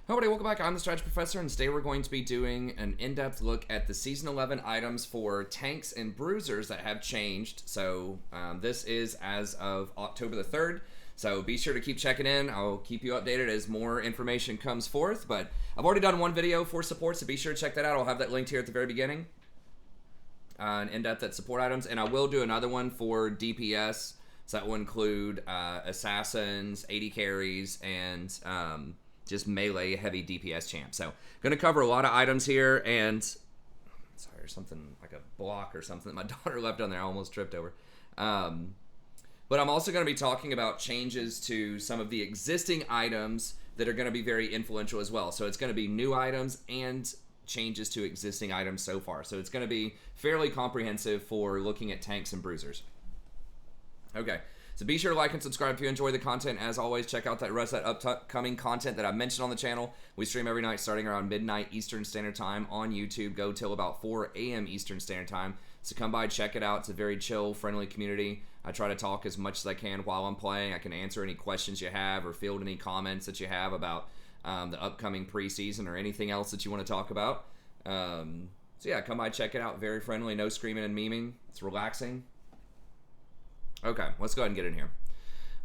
Hello everybody, welcome back. I'm the Strategy Professor, and today we're going to be doing an in-depth look at the Season 11 items for tanks and bruisers that have changed. So this is as of October the 3rd, so be sure to keep checking in. I'll keep you updated as more information comes forth, but I've already done one video for support, so be sure to check that out. I'll have that linked here at the very beginning. An in-depth at support items, and I will do another one for DPS, so that will include assassins, AD carries, and just melee heavy DPS champ. So going to cover a lot of items here, and sorry, there's something like a block or something that my daughter left on there. I almost tripped over. But I'm also going to be talking about changes to some of the existing items that are going to be very influential as well. So it's going to be new items and changes to existing items so far. So it's going to be fairly comprehensive for looking at tanks and bruisers. Okay. So be sure to like and subscribe if you enjoy the content. As always, check out that rest of that upcoming content that I mentioned on the channel. We stream every night starting around midnight Eastern Standard Time on YouTube. Go till about 4 a.m. Eastern Standard Time. So come by, check it out. It's a very chill, friendly community. I try to talk as much as I can while I'm playing. I can answer any questions you have or field any comments that you have about the upcoming preseason or anything else that you want to talk about. So yeah, come by, check it out. Very friendly, no screaming and memeing. It's relaxing. Okay, let's go ahead and get in here.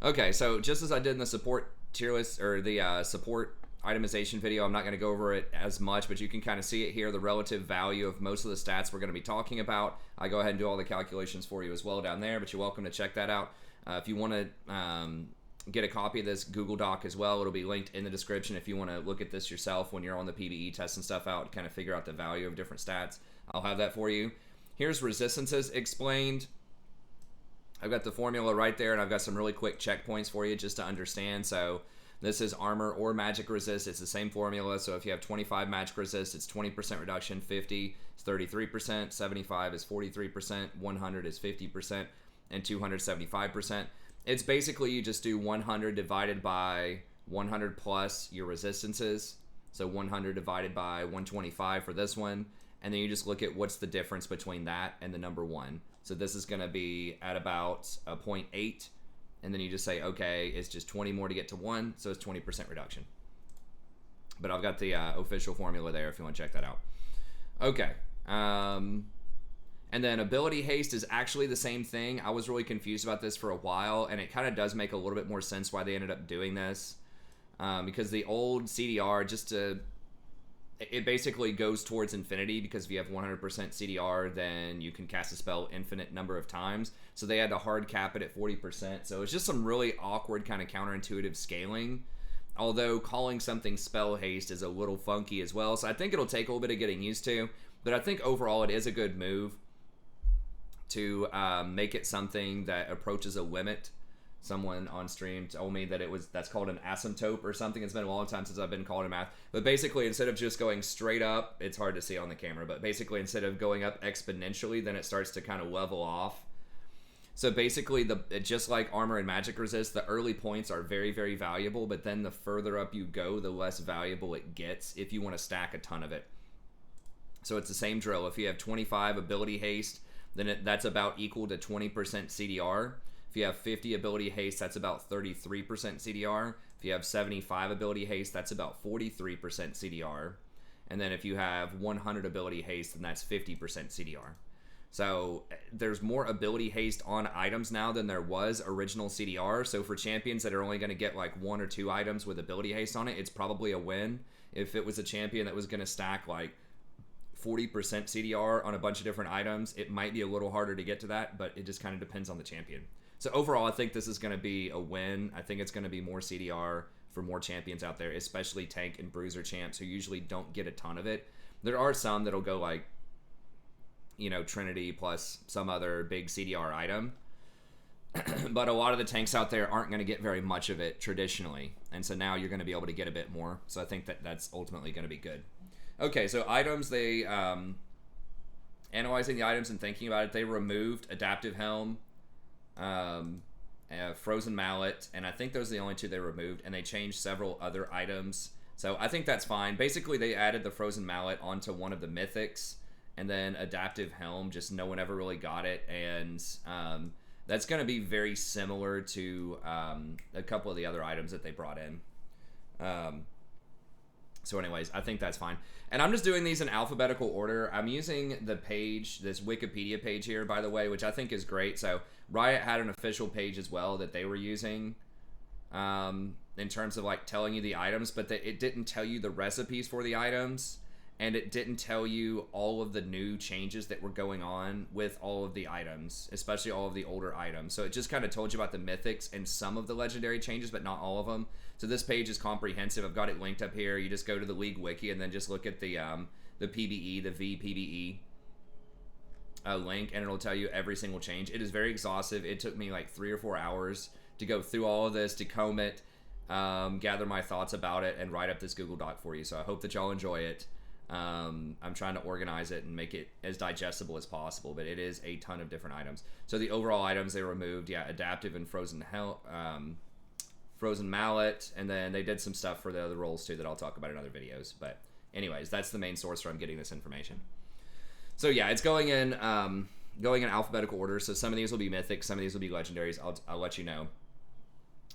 Okay, so just as I did in the support tier list, or the support itemization video, I'm not going to go over it as much, but you can kind of see it here, the relative value of most of the stats we're going to be talking about. I go ahead and do all the calculations for you as well down there, but you're welcome to check that out. If you want to get a copy of this Google Doc as well, it'll be linked in the description if you want to look at this yourself when you're on the PvE testing stuff out, kind of figure out the value of different stats. I'll have that for you. Here's resistances explained. I've got the formula right there, and I've got some really quick checkpoints for you just to understand. So this is armor or magic resist. It's the same formula. So if you have 25 magic resist, it's 20% reduction, 50 is 33%, 75 is 43%, 100 is 50%, and 200 75%. It's basically you just do 100 divided by 100 plus your resistances. So 100 divided by 125 for this one, and then you just look at what's the difference between that and the number 1. So this is going to be at about a 0.8, and then you just say, okay, it's just 20 more to get to 1, so it's 20% reduction. But I've got the official formula there if you want to check that out. Okay. And then ability haste is actually the same thing. I was really confused about this for a while, and it kind of does make a little bit more sense why they ended up doing this. Because the old CDR, it basically goes towards infinity, because if you have 100% CDR, then you can cast a spell infinite number of times. So they had to hard cap it at 40%. So it's just some really awkward kind of counterintuitive scaling. Although calling something spell haste is a little funky as well. So I think it'll take a little bit of getting used to. But I think overall it is a good move to make it something that approaches a limit. Someone on stream told me that that's called an asymptote or something. It's been a long time since I've been called in math. But basically, instead of just going straight up, it's hard to see on the camera, but basically instead of going up exponentially, then it starts to kind of level off. So basically, just like armor and magic resist, the early points are very, very valuable, but then the further up you go, the less valuable it gets if you want to stack a ton of it. So it's the same drill. If you have 25 ability haste, then that's about equal to 20% CDR. If you have 50 ability haste, that's about 33% CDR. If you have 75 ability haste, that's about 43% CDR. And then if you have 100 ability haste, then that's 50% CDR. So there's more ability haste on items now than there was original CDR. So for champions that are only going to get like 1 or 2 items with ability haste on it, it's probably a win. If it was a champion that was going to stack like 40% CDR on a bunch of different items, it might be a little harder to get to that, but it just kind of depends on the champion. So overall, I think this is going to be a win. I think it's going to be more CDR for more champions out there, especially tank and bruiser champs who usually don't get a ton of it. There are some that'll go like, you know, Trinity plus some other big CDR item. But a lot of the tanks out there aren't going to get very much of it traditionally. And so now you're going to be able to get a bit more. So I think that's ultimately going to be good. Okay, so items, they, analyzing the items and thinking about it, they removed Adaptive Helm, Frozen Mallet, and I think those are the only 2 they removed, and they changed several other items. So I think that's fine. Basically, they added the Frozen Mallet onto one of the mythics, and then Adaptive Helm, just no one ever really got it, and that's going to be very similar to a couple of the other items that they brought in. So anyways, I think that's fine. And I'm just doing these in alphabetical order. I'm using the page, this Wikipedia page here, by the way, which I think is great. So Riot had an official page as well that they were using in terms of like telling you the items, but it didn't tell you the recipes for the items, and it didn't tell you all of the new changes that were going on with all of the items, especially all of the older items. So it just kind of told you about the mythics and some of the legendary changes, but not all of them. So this page is comprehensive. I've got it linked up here. You just go to the League Wiki and then just look at the PBE, the VPBE link, and it'll tell you every single change. It is very exhaustive. It took me like 3 or 4 hours to go through all of this, to comb it, gather my thoughts about it, and write up this Google Doc for you. So I hope that y'all enjoy it. I'm trying to organize it and make it as digestible as possible, but it is a ton of different items. So the overall items they removed, yeah, Adaptive and Frozen Mallet, and then they did some stuff for the other roles too that I'll talk about in other videos. But anyways, that's the main source where I'm getting this information. So yeah, it's going in alphabetical order. So some of these will be mythic, some of these will be legendaries. I'll let you know.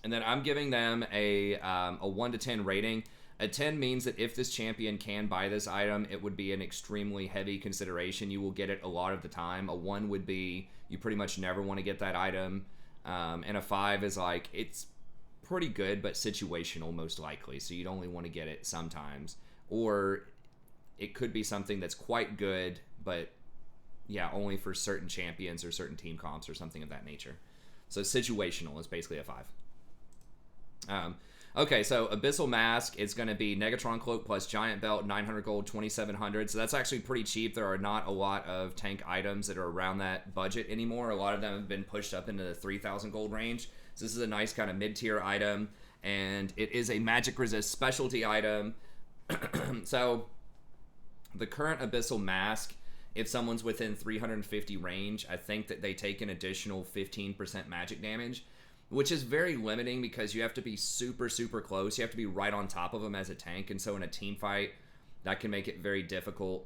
And then I'm giving them a 1 to 10 rating. A 10 means that if this champion can buy this item, it would be an extremely heavy consideration. You will get it a lot of the time. A 1 would be you pretty much never want to get that item. And a 5 is like, it's pretty good, but situational most likely. So you'd only want to get it sometimes. Or it could be something that's quite good, but yeah, only for certain champions or certain team comps or something of that nature. So situational is basically a 5. Okay, so Abyssal Mask is going to be Negatron Cloak plus Giant Belt, 900 gold, 2,700. So that's actually pretty cheap. There are not a lot of tank items that are around that budget anymore. A lot of them have been pushed up into the 3,000 gold range. So this is a nice kind of mid-tier item, and it is a magic resist specialty item. So the current Abyssal Mask, if someone's within 350 range, I think that they take an additional 15% magic damage, which is very limiting because you have to be super, super close. You have to be right on top of them as a tank, and so in a team fight, that can make it very difficult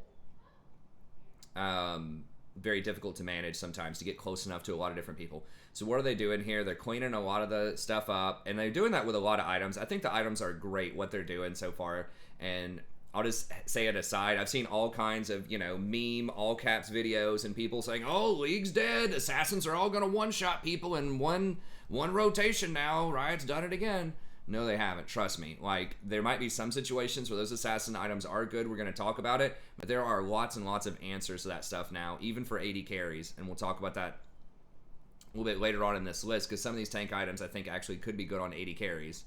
to manage sometimes, to get close enough to a lot of different people. So what are they doing here? They're cleaning a lot of the stuff up, and they're doing that with a lot of items. I think the items are great, what they're doing so far, and I'll just say it aside. I've seen all kinds of, meme, all caps videos and people saying, oh, League's dead. Assassins are all going to one-shot people in one rotation now. Riot's done it again. No, they haven't. Trust me. Like, there might be some situations where those assassin items are good. We're going to talk about it. But there are lots and lots of answers to that stuff now, even for AD carries. And we'll talk about that a little bit later on in this list, because some of these tank items I think actually could be good on AD carries.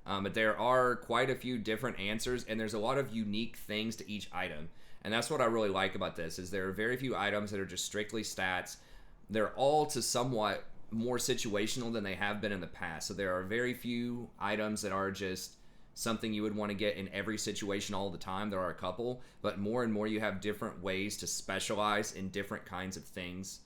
But there are quite a few different answers, and there's a lot of unique things to each item. And that's what I really like about this, is there are very few items that are just strictly stats. They're all to somewhat more situational than they have been in the past. So there are very few items that are just something you would want to get in every situation all the time. There are a couple, but more and more you have different ways to specialize in different kinds of things,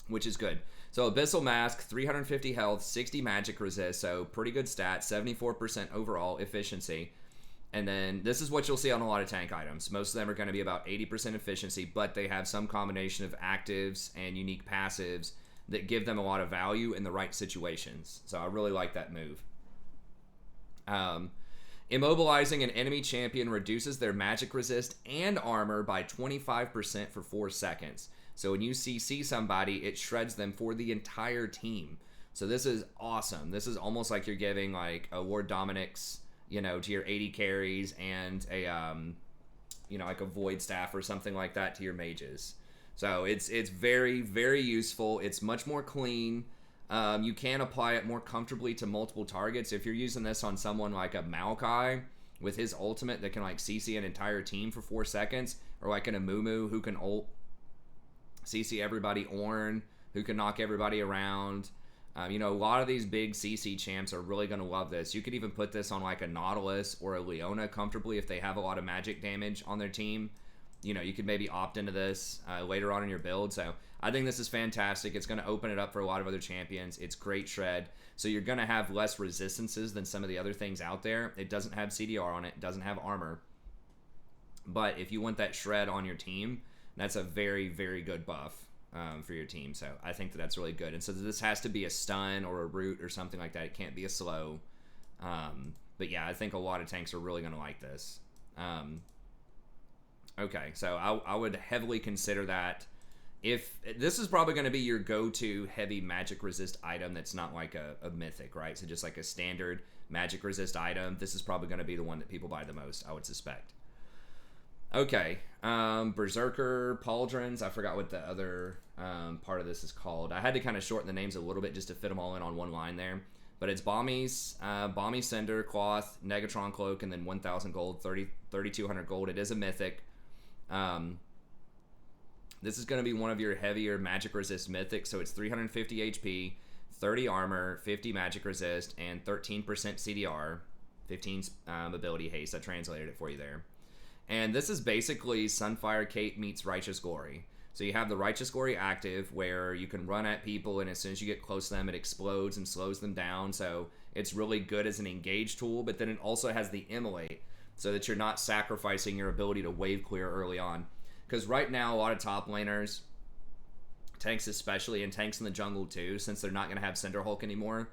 which is good. So Abyssal Mask, 350 health, 60 magic resist, so pretty good stat, 74% overall efficiency. And then this is what you'll see on a lot of tank items. Most of them are going to be about 80% efficiency, but they have some combination of actives and unique passives that give them a lot of value in the right situations. So I really like that move. Immobilizing an enemy champion reduces their magic resist and armor by 25% for 4 seconds. So when you CC somebody, it shreds them for the entire team. So this is awesome. This is almost like you're giving like a Lord Dominic's, to your 80 carries, and a, like a Void Staff or something like that to your mages. So it's very, very useful. It's much more clean. You can apply it more comfortably to multiple targets. If you're using this on someone like a Maokai with his ultimate that can like CC an entire team for 4 seconds, or like an Amumu who can ult CC everybody, Ornn who can knock everybody around. A lot of these big CC champs are really going to love this. You could even put this on like a Nautilus or a Leona comfortably if they have a lot of magic damage on their team. You could maybe opt into this later on in your build. So I think this is fantastic. It's going to open it up for a lot of other champions. It's great shred. So you're going to have less resistances than some of the other things out there. It doesn't have CDR on it. It doesn't have armor. But if you want that shred on your team, that's a very, very good buff for your team. So I think that's really good. And so this has to be a stun or a root or something like that. It can't be a slow. But yeah, I think a lot of tanks are really going to like this. Okay, so I would heavily consider that. If this is probably going to be your go-to heavy magic resist item that's not like a mythic, right? So just like a standard magic resist item, this is probably going to be the one that people buy the most, I would suspect. Okay, Berserker, Pauldrons, I forgot what the other part of this is called. I had to kind of shorten the names a little bit just to fit them all in on one line there. But it's Bommies, Bommy Cinder, Cloth, Negatron Cloak, and then 1,000 gold, 3,200 gold. It is a mythic. This is going to be one of your heavier magic resist mythics, so it's 350 HP, 30 armor, 50 magic resist, and 13% CDR, 15 ability haste. I translated it for you there. And this is basically Sunfire Cape meets Righteous Glory. So you have the Righteous Glory active, where you can run at people, and as soon as you get close to them, it explodes and slows them down. So it's really good as an engage tool, but then it also has the Immolate, so that you're not sacrificing your ability to wave clear early on. Because right now, a lot of top laners, tanks especially, and tanks in the jungle too, since they're not going to have Cinderhulk anymore,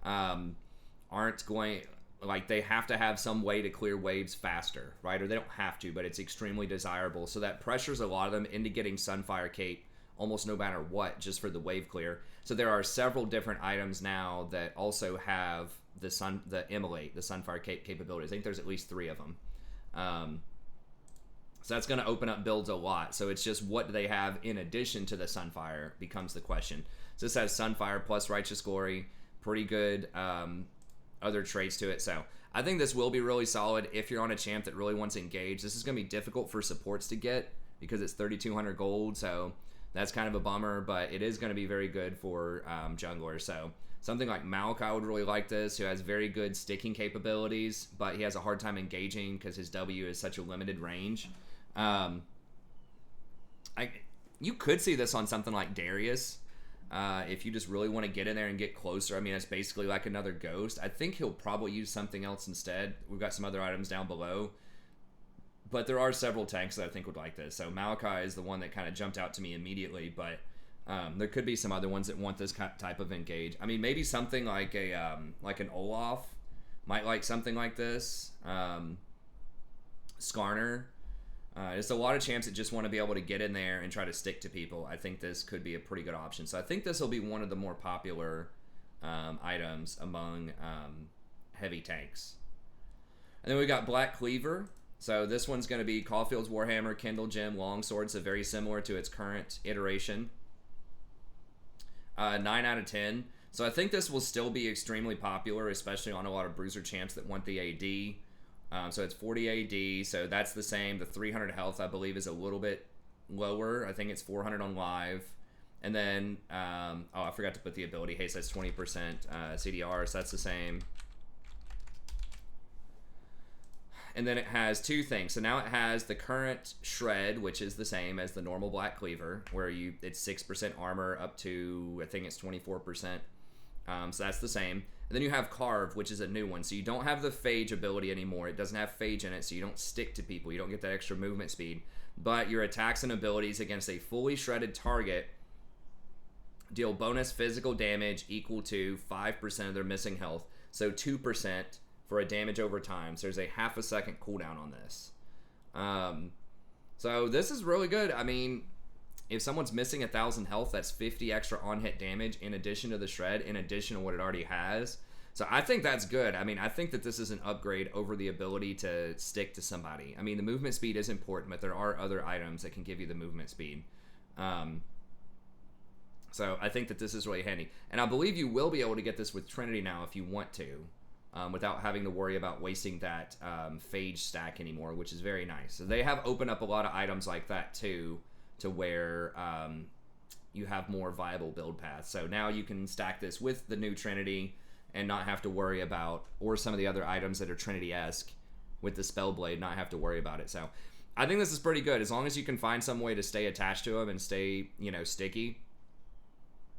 aren't going... Like, they have to have some way to clear waves faster, right? Or they don't have to, but it's extremely desirable. So that pressures a lot of them into getting Sunfire Cape almost no matter what, just for the wave clear. So there are several different items now that also have the Immolate, the Sunfire Cape capabilities. I think there's at least 3 of them. So that's going to open up builds a lot. So it's just what do they have in addition to the Sunfire becomes the question. So this has Sunfire plus Righteous Glory, pretty good other traits to it. So I think this will be really solid if you're on a champ that really wants to engage. This is going to be difficult for supports to get because it's 3,200 gold, so that's kind of a bummer, but it is going to be very good for junglers. So something like Maokai would really like this, who has very good sticking capabilities, but he has a hard time engaging because his W is such a limited range. You could see this on something like Darius. If you just really want to get in there and get closer. I mean, it's basically like another ghost. I think he'll probably use something else instead. We've got some other items down below. But there are several tanks that I think would like this. So Maokai is the one that kind of jumped out to me immediately. But there could be some other ones that want this type of engage. I mean, maybe something like like an Olaf might like something like this. Skarner. There's a lot of champs that just want to be able to get in there and try to stick to people. I think this could be a pretty good option. So I think this will be one of the more popular items among heavy tanks. And then we got Black Cleaver. So this one's going to be Caulfield's Warhammer, Kindle Gem, Longsword, so very similar to its current iteration. 9 out of 10. So I think this will still be extremely popular, especially on a lot of bruiser champs that want the AD. So it's 40 AD, so that's the same. The 300 health, I believe, is a little bit lower. I think it's 400 on live. And then, I forgot to put the ability haste. That's 20% CDR, so that's the same. And then it has 2 things. So now it has the current Shred, which is the same as the normal Black Cleaver, where it's 6% armor up to, I think it's 24%. So that's the same. And then you have Carve, which is a new one. So you don't have the Phage ability anymore. It doesn't have Phage in it, so you don't stick to people. You don't get that extra movement speed. But your attacks and abilities against a fully shredded target deal bonus physical damage equal to 5% of their missing health. So 2% for a damage over time. So there's a half a second cooldown on this. So this is really good. I mean, if someone's missing 1,000 health, that's 50 extra on-hit damage in addition to the shred, in addition to what it already has. So I think that's good. I mean, I think that this is an upgrade over the ability to stick to somebody. I mean, the movement speed is important, but there are other items that can give you the movement speed. So I think that this is really handy. And I believe you will be able to get this with Trinity now if you want to, without having to worry about wasting that Phage stack anymore, which is very nice. So they have opened up a lot of items like that too, to where you have more viable build paths. So now you can stack this with the new Trinity and not have to worry about, or some of the other items that are Trinity-esque with the Spellblade, not have to worry about it. So I think this is pretty good. As long as you can find some way to stay attached to them and stay, sticky,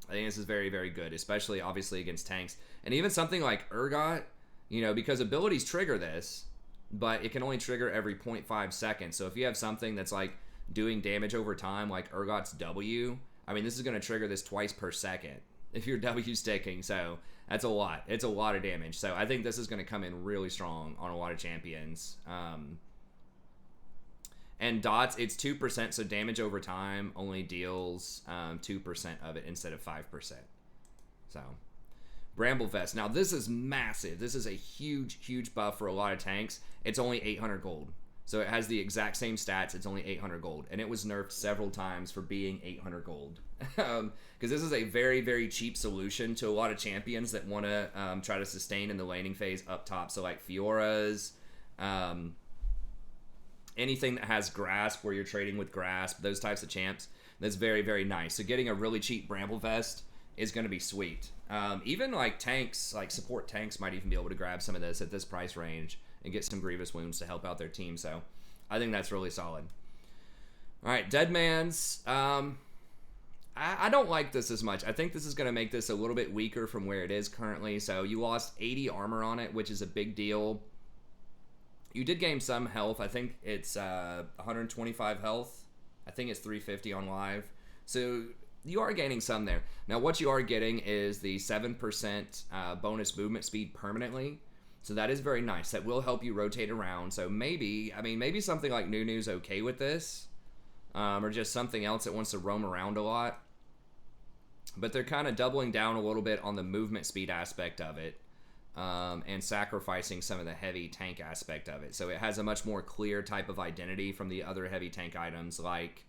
I think this is very, very good, especially obviously against tanks. And even something like Urgot, because abilities trigger this, but it can only trigger every 0.5 seconds. So if you have something that's like doing damage over time, like Urgot's W, I mean, this is going to trigger this twice per second if your W sticking. So That's a lot. It's a lot of damage. So I think this is going to come in really strong on a lot of champions. And dots, it's 2%, so damage over time only deals 2% of it instead of 5%. So, Bramble Vest. Now, this is massive. This is a huge, huge buff for a lot of tanks. It's only 800 gold. So it has the exact same stats. It's only 800 gold. And it was nerfed several times for being 800 gold. Because this is a very, very cheap solution to a lot of champions that want to try to sustain in the laning phase up top. So like Fiora's, anything that has grasp where you're trading with grasp, those types of champs, that's very, very nice. So getting a really cheap Bramble Vest is going to be sweet. Even like tanks, like support tanks might even be able to grab some of this at this price range and get some Grievous Wounds to help out their team. So I think that's really solid. All right, Deadman's. I don't like this as much. I think this is going to make this a little bit weaker from where it is currently. So you lost 80 armor on it, which is a big deal. You did gain some health. I think it's 125 health. I think it's 350 on live. So you are gaining some there. Now what you are getting is the 7% bonus movement speed permanently. So that is very nice. That will help you rotate around. So maybe, I mean, maybe something like Nunu's okay with this. Or just something else that wants to roam around a lot. But they're kind of doubling down a little bit on the movement speed aspect of it. And sacrificing some of the heavy tank aspect of it. So it has a much more clear type of identity from the other heavy tank items like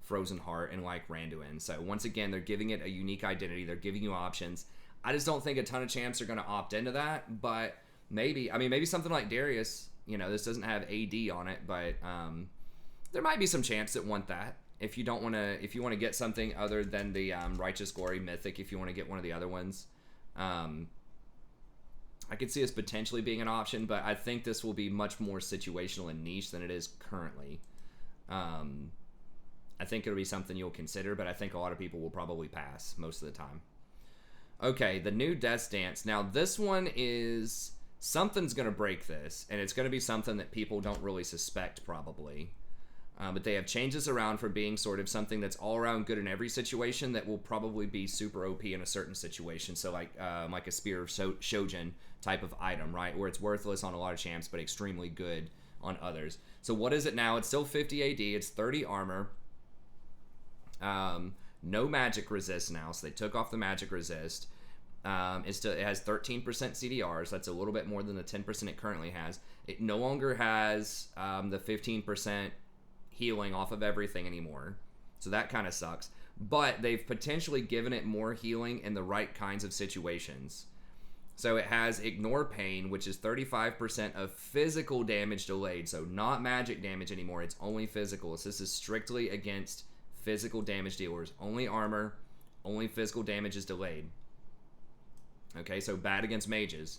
Frozen Heart and like Randuin. So once again, they're giving it a unique identity. They're giving you options. I just don't think a ton of champs are going to opt into that, but maybe, I mean, maybe something like Darius, you know, this doesn't have AD on it, but there might be some champs that want that. If you don't want to, if you want to get something other than the Righteous Glory Mythic, if you want to get one of the other ones, I could see this potentially being an option, but I think this will be much more situational and niche than it is currently. I think it'll be something you'll consider, but I think a lot of people will probably pass most of the time. Okay, the new Death's Dance. Now, this one is... something's going to break this, and it's going to be something that people don't really suspect, probably. But they have changed this around from being sort of something that's all around good in every situation that will probably be super OP in a certain situation. So like a Spear of Shojin type of item, right? Where it's worthless on a lot of champs, but extremely good on others. So what is it now? It's still 50 AD. It's 30 armor. No magic resist now, so they took off the magic resist. It has 13% CDRs. That's a little bit more than the 10% it currently has. It no longer has the 15% healing off of everything anymore, so that kind of sucks. But they've potentially given it more healing in the right kinds of situations. So it has Ignore Pain, which is 35% of physical damage delayed, so not magic damage anymore. It's only physical. So this is strictly against physical damage dealers. Only armor, only physical damage is delayed. Okay, so bad against mages.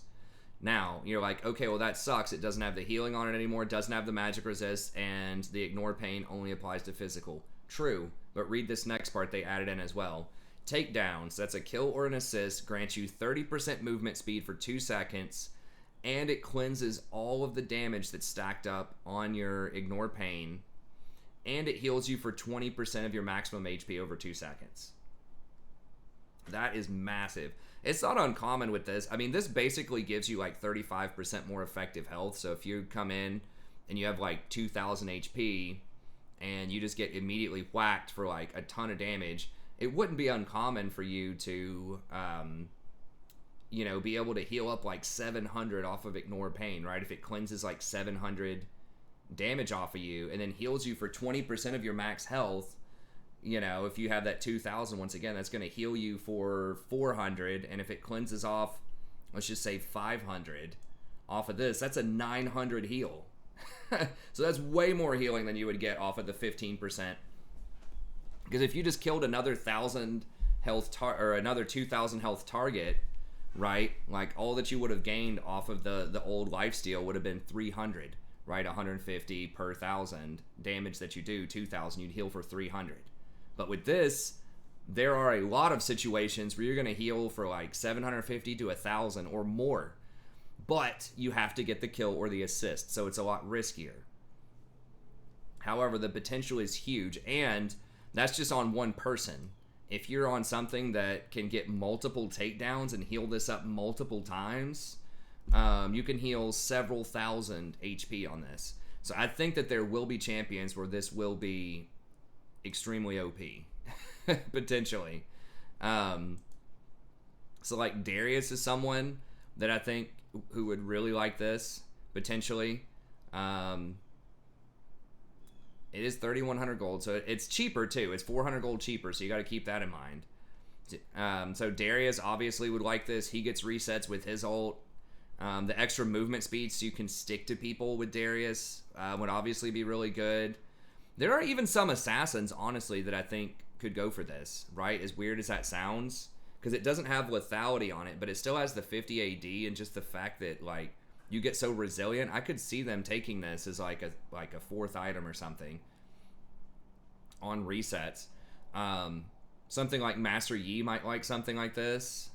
Now, you're like, okay, well that sucks. It doesn't have the healing on it anymore, it doesn't have the magic resist, and the Ignore Pain only applies to physical. True, but read this next part they added in as well. Takedowns, that's a kill or an assist, grants you 30% movement speed for 2 seconds, and it cleanses all of the damage that's stacked up on your Ignore Pain, and it heals you for 20% of your maximum HP over 2 seconds. That is massive. It's not uncommon with this. I mean, this basically gives you like 35% more effective health. So if you come in and you have like 2,000 HP and you just get immediately whacked for like a ton of damage, it wouldn't be uncommon for you to, you know, be able to heal up like 700 off of Ignore Pain, right? If it cleanses like 700 damage off of you and then heals you for 20% of your max health, you know, if you have that 2,000, once again, that's going to heal you for 400. And if it cleanses off, let's just say 500 off of this, that's a 900 heal. So that's way more healing than you would get off of the 15%. Because if you just killed another 1,000 health or another 2,000 health target, right? Like all that you would have gained off of the old lifesteal would have been 300, right? 150 per 1,000 damage that you do, 2,000, you'd heal for 300. But with this, there are a lot of situations where you're going to heal for like 750 to 1,000 or more. But you have to get the kill or the assist, so it's a lot riskier. However, the potential is huge, and that's just on one person. if you're on something that can get multiple takedowns and heal this up multiple times, you can heal several thousand HP on this. So I think that there will be champions where this will be extremely OP, potentially. So like Darius is someone that I think who would really like this, potentially. It is 3,100 gold, so it's cheaper too. It's 400 gold cheaper, so you got to keep that in mind. So Darius obviously would like this. He gets resets with his ult. The extra movement speed so you can stick to people with Darius would obviously be really good. There are even some assassins, honestly, that I think could go for this, right? As weird as that sounds, because it doesn't have lethality on it, but it still has the 50 AD, and just the fact that, like, you get so resilient, I could see them taking this as like a fourth item or something on resets. Something like Master Yi might like something like this.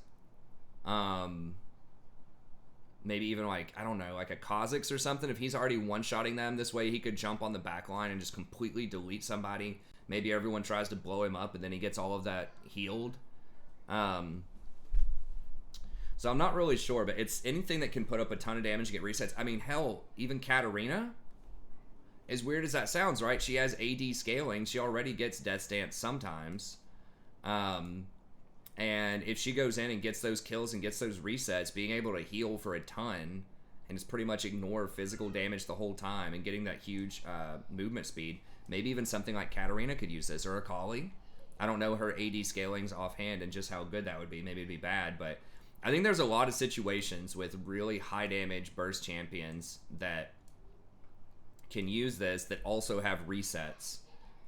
Maybe even like, I don't know, like a Kha'Zix or something. If he's already one-shotting them this way, he could jump on the back line and just completely delete somebody. Maybe everyone tries to blow him up and then he gets all of that healed. So I'm not really sure, but it's anything that can put up a ton of damage and get resets. I mean, hell, even Katarina, as weird as that sounds, right? She has AD scaling. She already gets Death's Dance sometimes. And if she goes in and gets those kills and gets those resets, being able to heal for a ton and just pretty much ignore physical damage the whole time and getting that huge movement speed, maybe even something like Katarina could use this, or Akali. I don't know her AD scalings offhand and just how good that would be. Maybe it'd be bad, but I think there's a lot of situations with really high damage burst champions that can use this that also have resets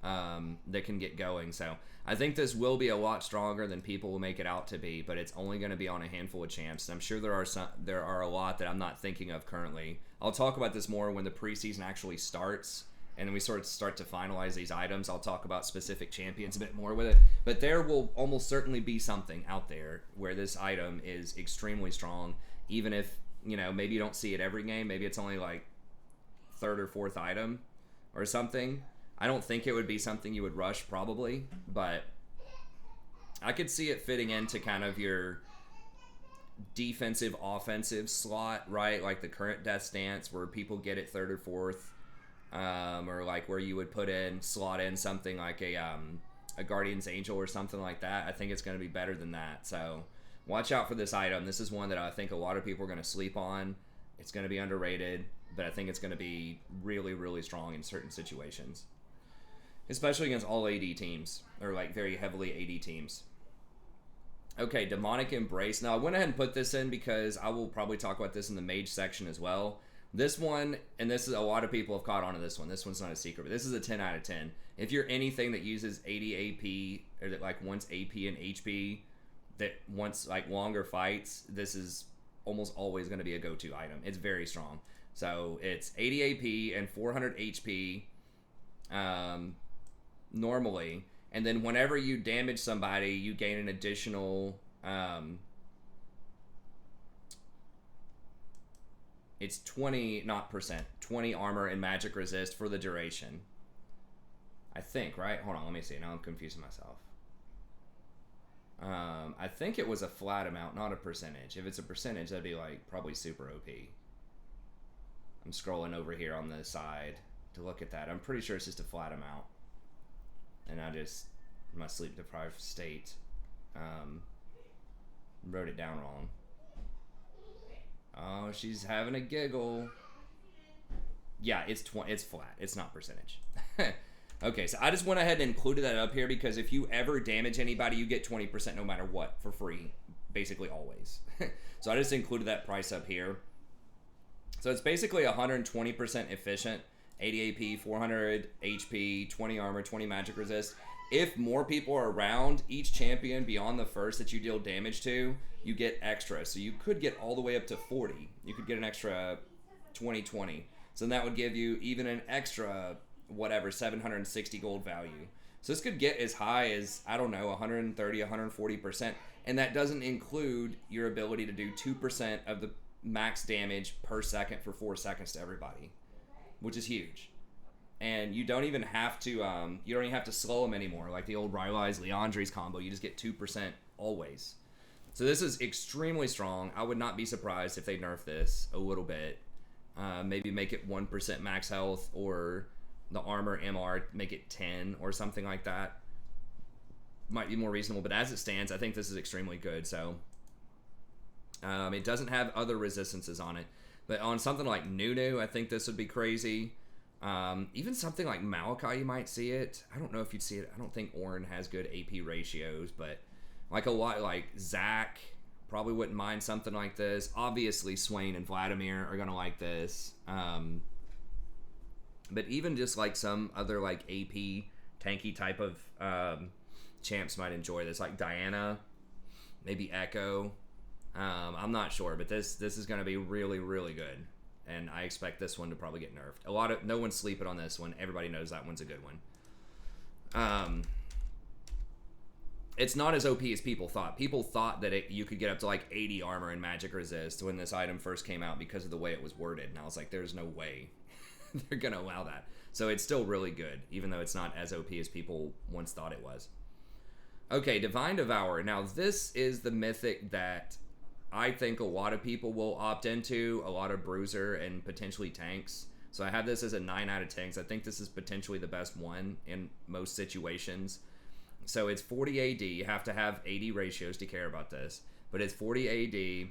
that can get going. So I think this will be a lot stronger than people will make it out to be, but it's only going to be on a handful of champs. And I'm sure there are a lot that I'm not thinking of currently. I'll talk about this more when the preseason actually starts, and then we sort of start to finalize these items. I'll talk about specific champions a bit more with it. But there will almost certainly be something out there where this item is extremely strong, even if, you know, maybe you don't see it every game. Maybe it's only like third or fourth item or something. I don't think it would be something you would rush, probably, but I could see it fitting into kind of your defensive offensive slot, right? Like the current Death's Dance where people get it third or fourth. Or like where you would slot in something like a Guardian's Angel or something like that. I think it's going to be better than that. So watch out for this item. This is one that I think a lot of people are going to sleep on. It's going to be underrated, but I think it's going to be really, really strong in certain situations, especially against all AD teams, or like very heavily AD teams. Okay, Demonic Embrace. Now I went ahead and put this in because I will probably talk about this in the mage section as well. This one, and this is a lot of people have caught on to this one. This one's not a secret, but this is a 10 out of 10. If you're anything that uses 80 AP, or that like wants AP and HP, that wants like longer fights, this is almost always going to be a go-to item. It's very strong. So it's 80 AP and 400 HP normally, and then whenever you damage somebody, you gain an additional... it's 20, not percent, 20 armor and magic resist for the duration. I think, right? Hold on, let me see. Now I'm confusing myself. I think it was a flat amount, not a percentage. If it's a percentage, that'd be like probably super OP. I'm scrolling over here on the side to look at that. I'm pretty sure it's just a flat amount. And my sleep deprived state, wrote it down wrong. Oh, she's having a giggle. Yeah, it's flat. It's not percentage. Okay, so I just went ahead and included that up here because if you ever damage anybody, you get 20% no matter what for free, basically always. So I just included that price up here. So it's basically 120% efficient, 80 AP, 400 HP, 20 armor, 20 magic resist. If more people are around each champion beyond the first that you deal damage to, you get extra. So you could get all the way up to 40. You could get an extra 20. So that would give you even an extra, whatever, 760 gold value. So this could get as high as, I don't know, 130, 140%. And that doesn't include your ability to do 2% of the max damage per second for 4 seconds to everybody, which is huge. and you don't even have to slow them anymore like the old Rylai's Leandri's combo. You just get 2% always. So this is extremely strong. I would not be surprised if they nerf this a little bit. Maybe make it 1% max health, or the armor MR make it 10 or something like that. Might be more reasonable, but as it stands, I think this is extremely good. So it doesn't have other resistances on it, but on something like Nunu, I think this would be crazy. Even something like Maokai, you might see it. I don't know if you'd see it. I don't think Ornn has good AP ratios, but like a lot, like Zac probably wouldn't mind something like this. Obviously, Swain and Vladimir are gonna like this. But even just like some other like AP tanky type of champs might enjoy this, like Diana, maybe Echo. I'm not sure, but this is gonna be really, really good. And I expect this one to probably get nerfed. No one's sleeping on this one. Everybody knows that one's a good one. It's not as OP as people thought. People thought that you could get up to like 80 armor and magic resist when this item first came out because of the way it was worded. And I was like, there's no way they're going to allow that. So it's still really good, even though it's not as OP as people once thought it was. Okay, Divine Devourer. Now, this is the mythic that I think a lot of people will opt into, a lot of bruiser and potentially tanks. So I have this as a 9 out of 10. I think this is potentially the best one in most situations. So it's 40 AD. You have to have 80 ratios to care about this. But it's 40 AD,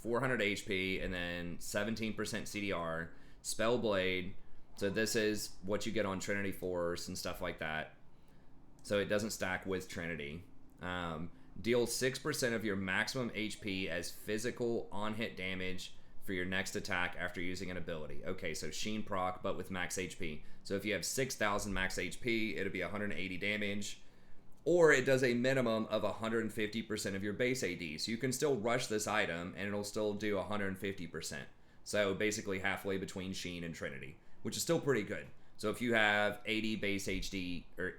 400 HP, and then 17% CDR, Spellblade. So this is what you get on Trinity Force and stuff like that. So it doesn't stack with Trinity. Deal 6% of your maximum HP as physical on-hit damage for your next attack after using an ability. Okay, so Sheen proc, but with max HP. So if you have 6,000 max HP, it'll be 180 damage. Or it does a minimum of 150% of your base AD. So you can still rush this item, and it'll still do 150%. So basically halfway between Sheen and Trinity, which is still pretty good. So if you have 80 base HD, or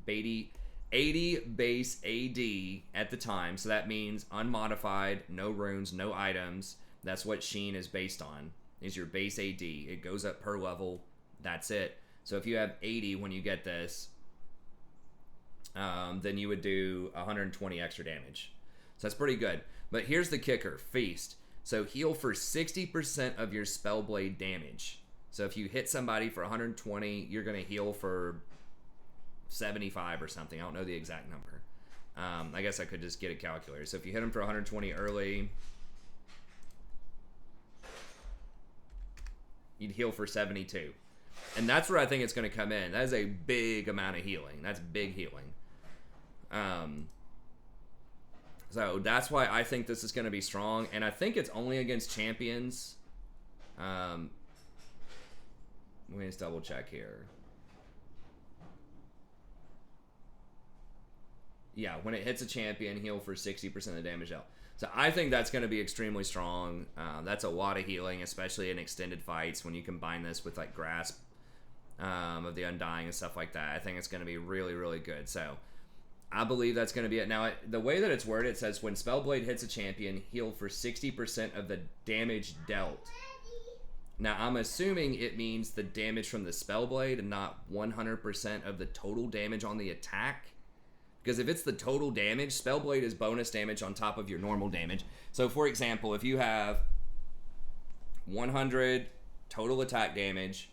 80 base AD at the time, so that means unmodified, no runes, no items. That's what Sheen is based on, is your base AD. It goes up per level. That's it. So if you have 80 when you get this, then you would do 120 extra damage. So that's pretty good. But here's the kicker, Feast. So heal for 60% of your Spellblade damage. So if you hit somebody for 120, you're going to heal for 75 or something. I don't know the exact number. I guess I could just get a calculator. So if you hit them for 120 early, you'd heal for 72. And that's where I think it's going to come in. That is a big amount of healing. That's big healing. So that's why I think this is going to be strong. And I think it's only against champions. Let me just double check here. Yeah, when it hits a champion, heal for 60% of the damage dealt. So I think that's going to be extremely strong. That's a lot of healing, especially in extended fights when you combine this with like Grasp of the Undying and stuff like that. I think it's going to be really, really good. So I believe that's going to be it. Now, the way that it's worded, it says when Spellblade hits a champion, heal for 60% of the damage dealt. Now, I'm assuming it means the damage from the Spellblade and not 100% of the total damage on the attack. Because if it's the total damage, Spellblade is bonus damage on top of your normal damage. So, for example, if you have 100 total attack damage,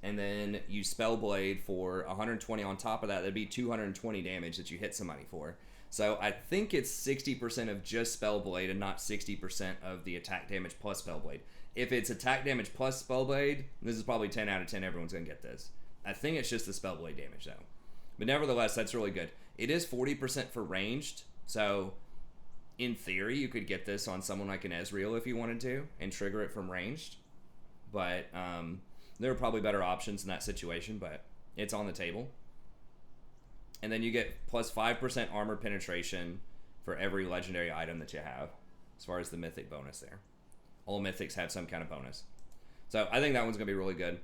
and then you Spellblade for 120 on top of that, that'd be 220 damage that you hit somebody for. So, I think it's 60% of just Spellblade and not 60% of the attack damage plus Spellblade. If it's attack damage plus Spellblade, this is probably 10 out of 10. Everyone's going to get this. I think it's just the Spellblade damage, though. But nevertheless, that's really good. It is 40% for ranged, so in theory, you could get this on someone like an Ezreal if you wanted to, and trigger it from ranged. But there are probably better options in that situation, but it's on the table. And then you get plus 5% armor penetration for every legendary item that you have, as far as the mythic bonus there. All mythics have some kind of bonus. So I think that one's going to be really good.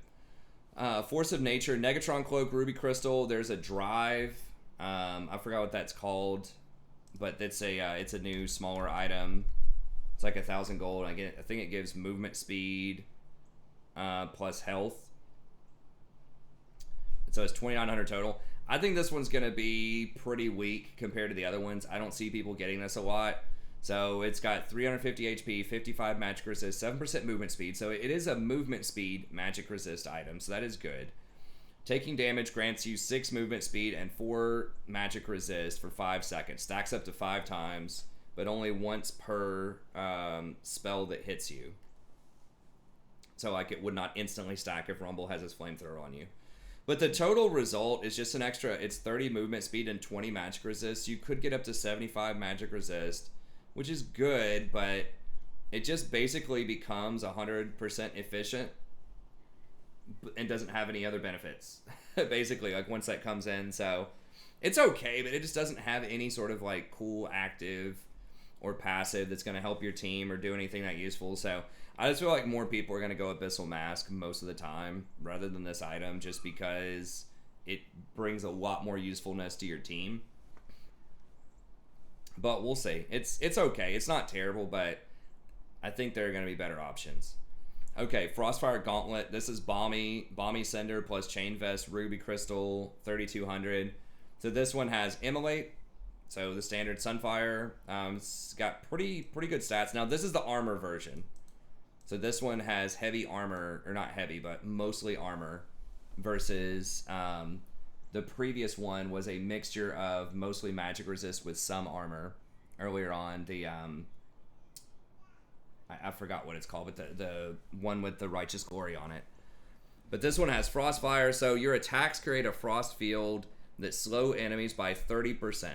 Force of Nature, Negatron Cloak, Ruby Crystal. There's a drive. I forgot what that's called, but it's a new smaller item. It's like 1,000 gold. I think it gives movement speed plus health. So it's 2,900 total. I think this one's going to be pretty weak compared to the other ones. I don't see people getting this a lot. So it's got 350 HP, 55 magic resist, 7% movement speed. So it is a movement speed magic resist item, so that is good. Taking damage grants you 6 movement speed and 4 magic resist for 5 seconds. Stacks up to 5 times, but only once per spell that hits you. So like it would not instantly stack if Rumble has his flamethrower on you. But the total result is just an extra, it's 30 movement speed and 20 magic resist. You could get up to 75 magic resist, which is good, but it just basically becomes 100% efficient and doesn't have any other benefits, basically, like once that comes in. So it's okay, but it just doesn't have any sort of like cool active or passive that's going to help your team or do anything that useful. So I just feel like more people are going to go Abyssal Mask most of the time rather than this item, just because it brings a lot more usefulness to your team. But we'll see. It's okay. It's not terrible, but I think there are going to be better options. Okay, Frostfire Gauntlet. This is Balmy Cinder plus Chain Vest, Ruby Crystal, 3,200. So this one has Immolate. So the standard Sunfire. It's got pretty good stats. Now this is the armor version. So this one has heavy armor, or not heavy, but mostly armor, versus the previous one was a mixture of mostly magic resist with some armor. Earlier on, the I forgot what it's called, but the one with the Righteous Glory on it. But this one has Frostfire, so your attacks create a frost field that slow enemies by 30%.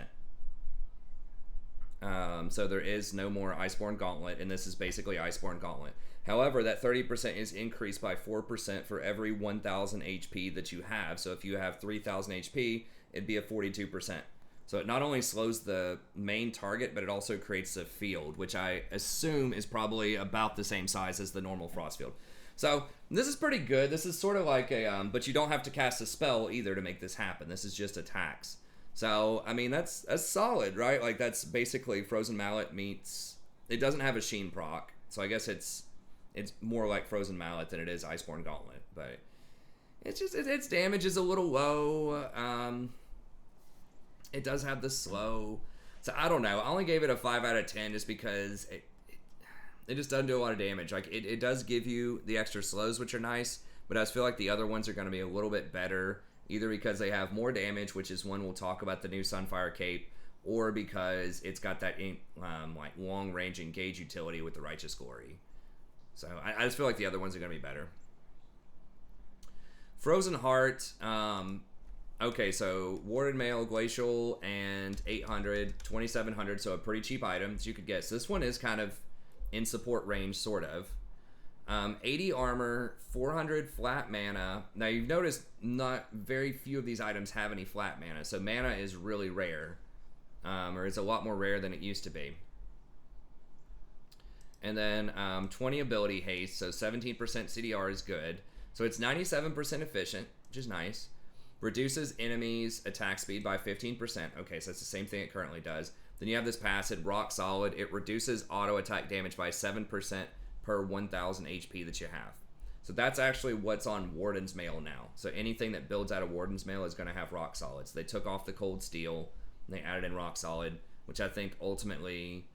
So there is no more Iceborne Gauntlet, and this is basically Iceborne Gauntlet. However, that 30% is increased by 4% for every 1,000 HP that you have. So if you have 3,000 HP, it'd be a 42%. So it not only slows the main target, but it also creates a field, which I assume is probably about the same size as the normal frost field. So this is pretty good. This is sort of like a, but you don't have to cast a spell either to make this happen. This is just attacks. So, I mean, that's solid, right? Like, that's basically Frozen Mallet meets... It doesn't have a Sheen proc, so I guess it's more like Frozen Mallet than it is Iceborne Gauntlet. But it's just... Its damage is a little low. It does have the slow. So, I don't know. I only gave it a 5 out of 10 just because it just doesn't do a lot of damage. Like, it does give you the extra slows, which are nice, but I just feel like the other ones are going to be a little bit better, either because they have more damage, which is one we'll talk about, the new Sunfire Cape, or because it's got that like long-range engage utility with the Righteous Glory. So I just feel like the other ones are going to be better. Frozen Heart. Okay, so Thornmail, Glacial, and 800, 2,700, so a pretty cheap item, as you could guess. This one is kind of in support range, sort of. 80 armor, 400 flat mana. Now you've noticed not very few of these items have any flat mana, so mana is really rare, or it's a lot more rare than it used to be. And then 20 ability haste, so 17% CDR is good. So it's 97% efficient, which is nice. Reduces enemies' attack speed by 15%. Okay, so it's the same thing it currently does. Then you have this passive, Rock Solid. It reduces auto attack damage by 7% per 1,000 HP that you have. So that's actually what's on Warden's Mail now. So anything that builds out of Warden's Mail is going to have Rock Solid. So they took off the Cold Steel, and they added in Rock Solid, which I think ultimately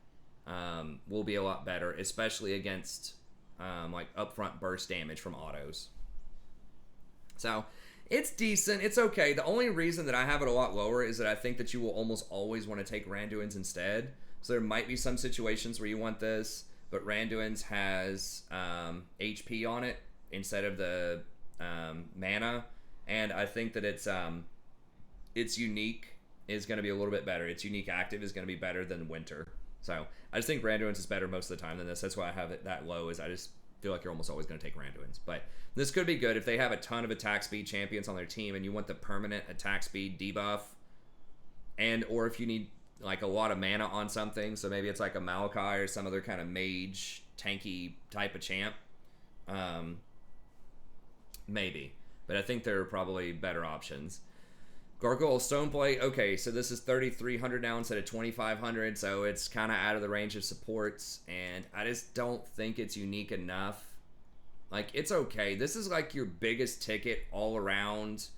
will be a lot better, especially against like upfront burst damage from autos. So it's decent. It's okay. The only reason that I have it a lot lower is that I think that you will almost always want to take Randuin's instead. So there might be some situations where you want this, but Randuin's has HP on it instead of the mana, and I think that its unique is going to be a little bit better. Its unique active is going to be better than Winter. So I just think Randuin's is better most of the time than this. That's why I have it that low, is I just feel like you're almost always going to take Randuin's. But this could be good if they have a ton of attack speed champions on their team and you want the permanent attack speed debuff, and or if you need like a lot of mana on something, so maybe it's like a Maokai or some other kind of mage tanky type of champ, maybe. But I think there are probably better options. Gargoyle Stoneplate. Okay, so this is 3,300 now instead of 2,500, so it's kind of out of the range of supports, and I just don't think it's unique enough. Like, it's okay. This is like your biggest ticket all around,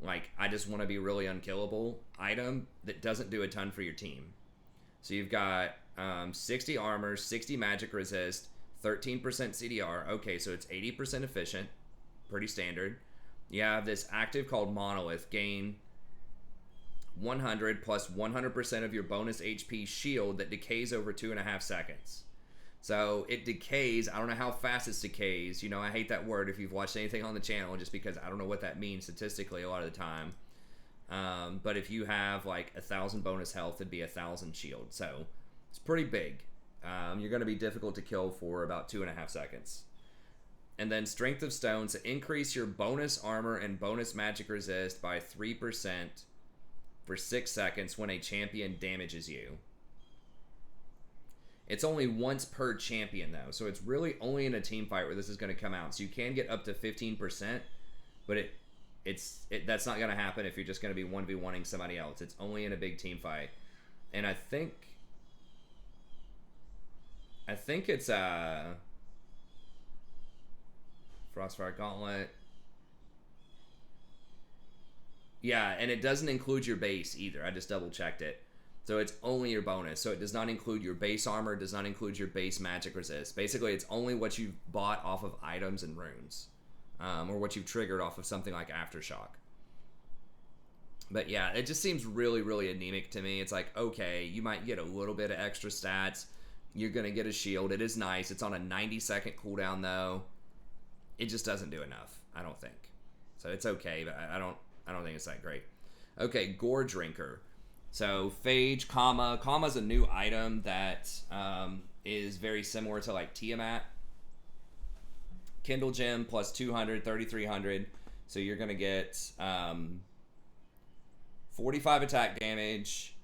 like, I just want to be really unkillable item that doesn't do a ton for your team. So you've got 60 armor, 60 magic resist, 13% CDR. Okay, so it's 80% efficient. Pretty standard. You have this active called Monolith. Gain 100 plus 100% of your bonus HP shield that decays over 2.5 seconds. So it decays. I don't know how fast it decays. You know, I hate that word if you've watched anything on the channel, just because I don't know what that means statistically a lot of the time. But if you have like 1,000 bonus health, it'd be 1,000 shield. So it's pretty big. You're going to be difficult to kill for about 2.5 seconds. And then Strength of Stones, increase your bonus armor and bonus magic resist by 3% for 6 seconds when a champion damages you. It's only once per champion, though, so it's really only in a team fight where this is going to come out. So you can get up to 15%, but that's not going to happen if you're just going to be 1v1ing somebody else. It's only in a big team fight. And I think it's Frostfire Gauntlet. Yeah, and it doesn't include your base either. I just double checked it. So it's only your bonus. So it does not include your base armor, does not include your base magic resist. Basically, it's only what you've bought off of items and runes. Or what you've triggered off of something like Aftershock. But yeah, it just seems really, really anemic to me. It's like, okay, you might get a little bit of extra stats. You're going to get a shield. It is nice. It's on a 90-second cooldown, though. It just doesn't do enough, I don't think. So it's okay, but I don't think it's that great. Okay, Goredrinker. So Phage, Comma's a new item that is very similar to like Tiamat. Kindle Gem plus 200, 3,300. So you're going to get 45 attack damage,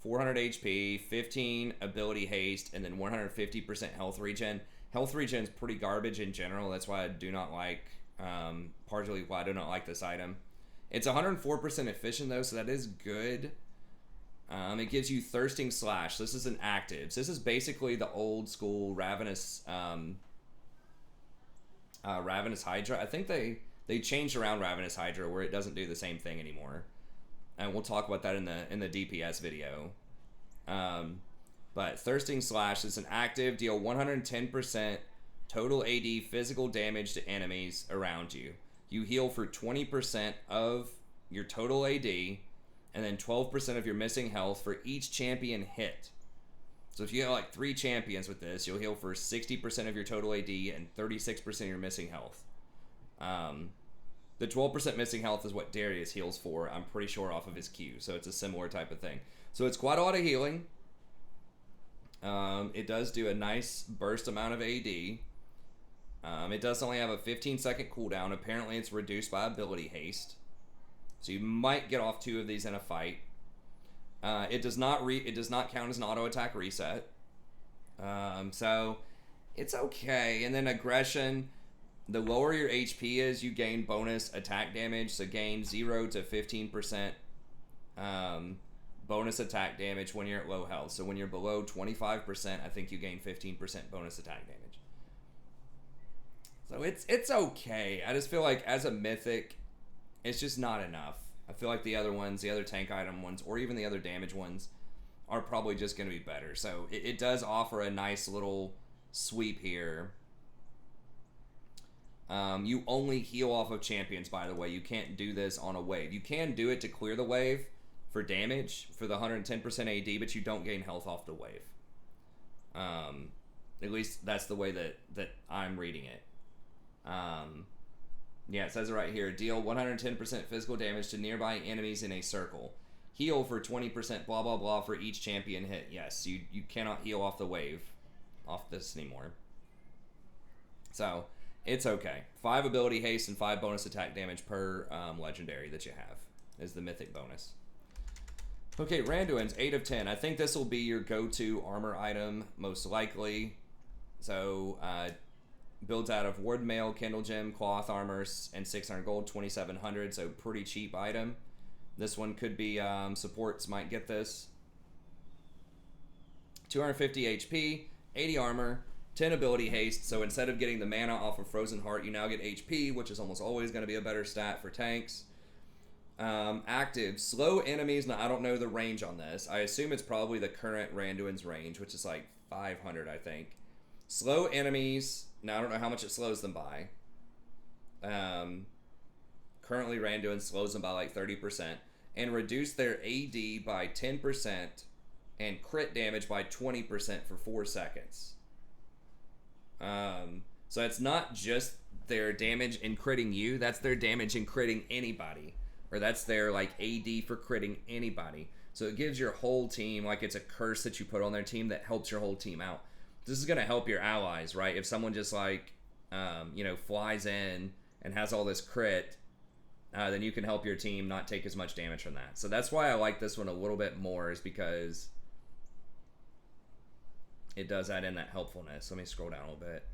400 HP, 15 ability haste, and then 150% health regen. Health regen is pretty garbage in general. That's why I do not like, partially why I do not like this item. It's 104% efficient though, so that is good. It gives you Thirsting Slash. This is an active. So this is basically the old school Ravenous Hydra. I think they changed around Ravenous Hydra where it doesn't do the same thing anymore. And we'll talk about that in the DPS video. But Thirsting Slash is an active, deal 110% total AD physical damage to enemies around you. You heal for 20% of your total AD, and then 12% of your missing health for each champion hit. So if you have like 3 champions with this, you'll heal for 60% of your total AD and 36% of your missing health. The 12% missing health is what Darius heals for, I'm pretty sure, off of his Q. So it's a similar type of thing. So it's quite a lot of healing. It does do a nice burst amount of AD. It does only have a 15-second cooldown. Apparently it's reduced by ability haste. So you might get off 2 of these in a fight. It does not count as an auto attack reset. So it's okay. And then aggression, the lower your HP is, you gain bonus attack damage. So gain 0 to 15% bonus attack damage when you're at low health. So when you're below 25%, I think you gain 15% bonus attack damage. So it's okay. I just feel like as a mythic, it's just not enough. I feel like the other ones, the other tank item ones, or even the other damage ones, are probably just going to be better. So it does offer a nice little sweep here. You only heal off of champions, by the way. You can't do this on a wave. You can do it to clear the wave for damage, for the 110% AD, but you don't gain health off the wave. At least that's the way that I'm reading it. Yeah, it says it right here. Deal 110% physical damage to nearby enemies in a circle. Heal for 20% blah blah blah for each champion hit. Yes, you cannot heal off the wave off this anymore. So it's okay. 5 ability haste and 5 bonus attack damage per legendary that you have is the mythic bonus. Okay, Randuin's 8 of 10. I think this will be your go-to armor item, most likely. So, builds out of Thornmail, Kindle Gem, Cloth Armors, and 600 gold, 2,700. So, pretty cheap item. This one could be, supports might get this. 250 HP, 80 armor, 10 ability haste. So, instead of getting the mana off of Frozen Heart, you now get HP, which is almost always going to be a better stat for tanks. Active. Slow enemies. Now, I don't know the range on this. I assume it's probably the current Randuin's range, which is like 500, I think. Slow enemies. Now, I don't know how much it slows them by. Currently, Randuin slows them by like 30%. And reduce their AD by 10% and crit damage by 20% for 4 seconds. So it's not just their damage in critting you, that's their damage in critting anybody. Or that's their like AD for critting anybody. So it gives your whole team, like it's a curse that you put on their team that helps your whole team out. This is going to help your allies, right? If someone just like, flies in and has all this crit, then you can help your team not take as much damage from that. So that's why I like this one a little bit more, is because it does add in that helpfulness. Let me scroll down a little bit.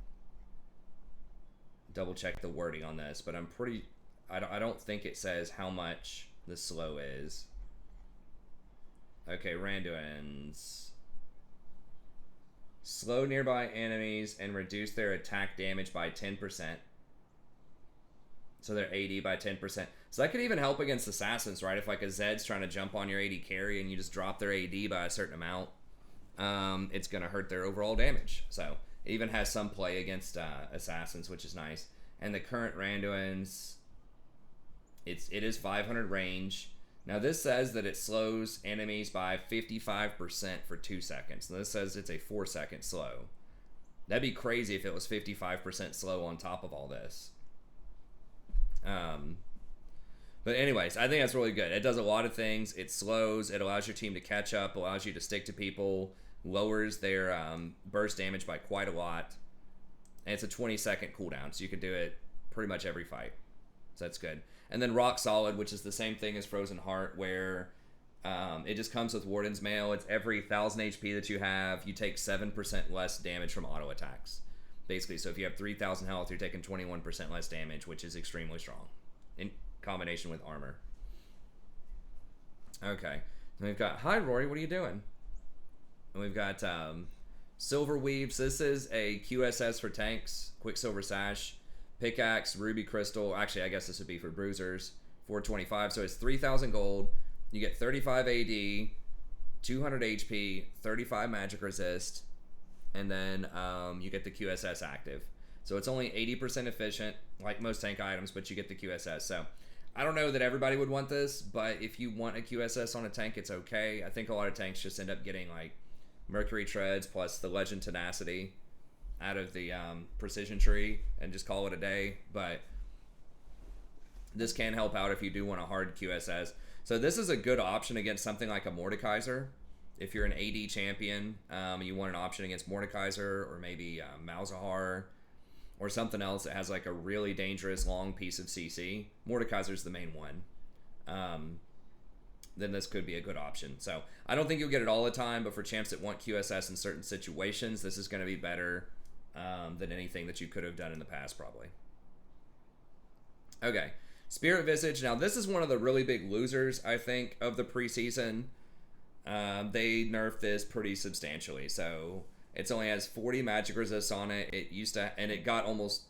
Double check the wording on this, but I don't think it says how much the slow is. Okay, Randuin's. Slow nearby enemies and reduce their attack damage by 10%. So their AD by 10%. So that could even help against assassins, right? If like a Zed's trying to jump on your AD carry and you just drop their AD by a certain amount, it's going to hurt their overall damage. So it even has some play against assassins, which is nice. And the current Randuin's, it is 500 range. Now this says that it slows enemies by 55% for 2 seconds. Now this says it's a 4-second slow. That'd be crazy if it was 55% slow on top of all this. But anyways, I think that's really good. It does a lot of things. It slows. It allows your team to catch up. Allows you to stick to people. Lowers their burst damage by quite a lot. And it's a 20-second cooldown, so you can do it pretty much every fight. So that's good. And then Rock Solid, which is the same thing as Frozen Heart, where it just comes with Warden's Mail. It's every 1,000 HP that you have, you take 7% less damage from auto attacks. Basically, so if you have 3,000 health, you're taking 21% less damage, which is extremely strong in combination with armor. Okay, and we've got, hi Rory, what are you doing? And we've got Silverweave. So this is a QSS for tanks, Quicksilver Sash, Pickaxe, Ruby Crystal. Actually, I guess this would be for bruisers. 425, so it's 3,000 gold. You get 35 AD, 200 HP, 35 magic resist, and then you get the QSS active. So it's only 80% efficient, like most tank items, but you get the QSS. So I don't know that everybody would want this, but if you want a QSS on a tank, it's okay. I think a lot of tanks just end up getting like Mercury Treads plus the Legend Tenacity out of the precision tree and just call it a day. But this can help out if you do want a hard QSS. So this is a good option against something like a Mordekaiser. If you're an AD champion, you want an option against Mordekaiser or maybe Malzahar or something else that has like a really dangerous long piece of CC. Mordekaiser's the main one. Then this could be a good option. So I don't think you'll get it all the time, but for champs that want QSS in certain situations, this is going to be better than anything that you could have done in the past, probably. Okay, Spirit Visage. Now this is one of the really big losers, I think, of the preseason. They nerfed this pretty substantially, so it only has 40 magic resist on it. It used to, and it got almost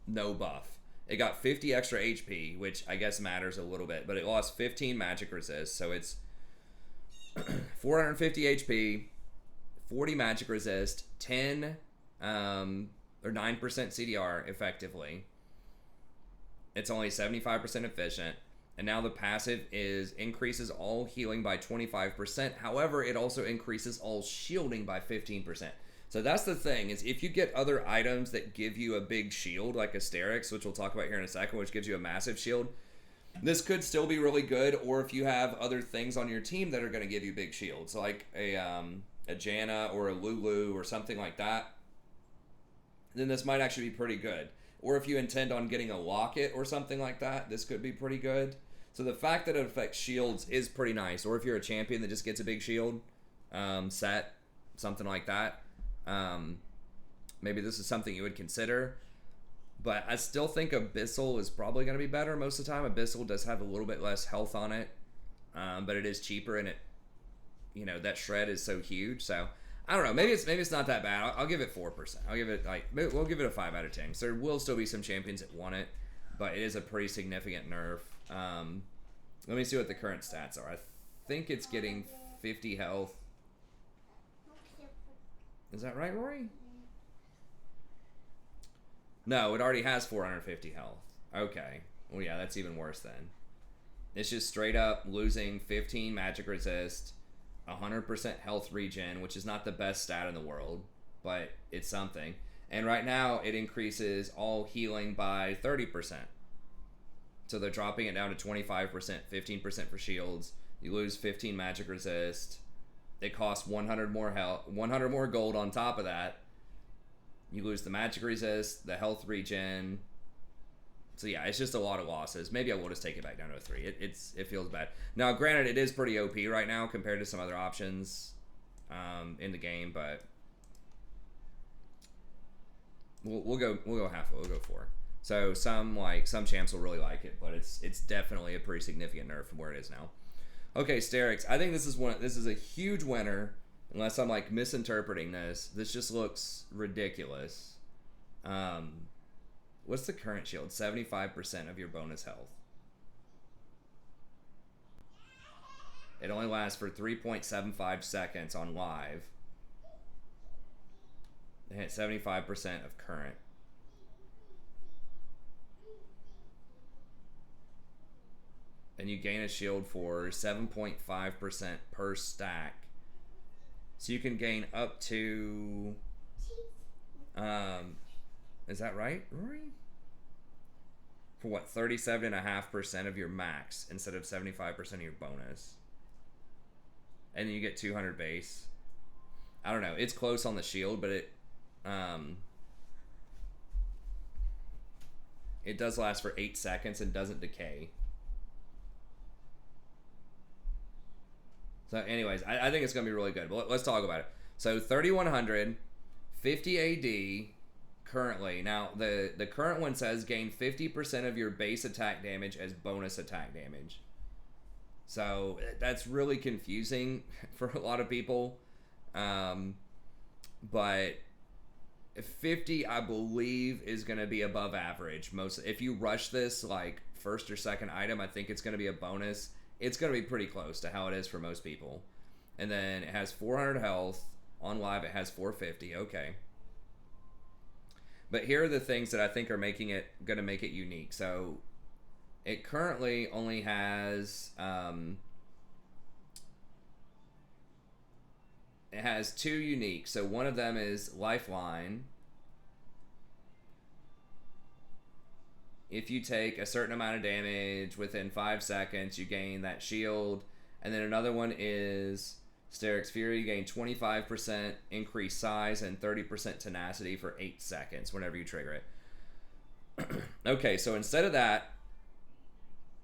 no buff. It got 50 extra HP, which I guess matters a little bit, but it lost 15 magic resist, so it's 450 HP, 40 magic resist, 10 or 9% CDR effectively. It's only 75% efficient. And now the passive is increases all healing by 25%. However, it also increases all shielding by 15%. So that's the thing, is if you get other items that give you a big shield, like a Sterak, which we'll talk about here in a second, which gives you a massive shield, this could still be really good. Or if you have other things on your team that are going to give you big shields, like a Janna or a Lulu or something like that, then this might actually be pretty good. Or if you intend on getting a Locket or something like that, this could be pretty good. So the fact that it affects shields is pretty nice. Or if you're a champion that just gets a big shield set, something like that, maybe this is something you would consider. But I still think Abyssal is probably going to be better most of the time. Abyssal does have a little bit less health on it, but it is cheaper, and it, that shred is so huge. So I don't know. Maybe it's not that bad. I'll give it 4%. I'll give it we'll give it a 5 out of 10. So there will still be some champions that want it, but it is a pretty significant nerf. Let me see what the current stats are. I think it's getting 50 health. Is that right, Rory? No, it already has 450 health. Okay. Well, yeah, that's even worse then. It's just straight up losing 15 magic resist, 100% health regen, which is not the best stat in the world, but it's something. And right now, it increases all healing by 30%. So they're dropping it down to 25%, 15% for shields. You lose 15 magic resist. It costs 100 more health, 100 more gold on top of that. You lose the magic resist, the health regen. So yeah, it's just a lot of losses. Maybe I will just take it back down to a 3. It feels bad. Now, granted, it is pretty OP right now compared to some other options in the game, but we'll go half. We'll go 4. So some champs will really like it, but it's definitely a pretty significant nerf from where it is now. Okay, Sterak. I think this is a huge winner, unless I'm like misinterpreting this. This just looks ridiculous. What's the current shield? 75% of your bonus health. It only lasts for 3.75 seconds on live. They hit 75% of current. And you gain a shield for 7.5% per stack. So you can gain up to... is that right, Rory? For what, 37.5% of your max instead of 75% of your bonus. And then you get 200 base. I don't know. It's close on the shield, but it does last for 8 seconds and doesn't decay. So anyways, I think it's going to be really good. But let's talk about it. So 3,100, 50 AD currently. Now, the current one says gain 50% of your base attack damage as bonus attack damage. So that's really confusing for a lot of people. But 50, I believe, is going to be above average. If you rush this like first or second item, I think it's going to be a bonus. It's going to be pretty close to how it is for most people. And then it has 400 health. On live, it has 450. Okay. But here are the things that I think are going to make it unique. So it currently only has... it has 2 unique. So one of them is Lifeline. If you take a certain amount of damage within 5 seconds, you gain that shield. And then another one is Sterak's Fury. You gain 25% increased size and 30% tenacity for 8 seconds whenever you trigger it. Okay, so instead of that,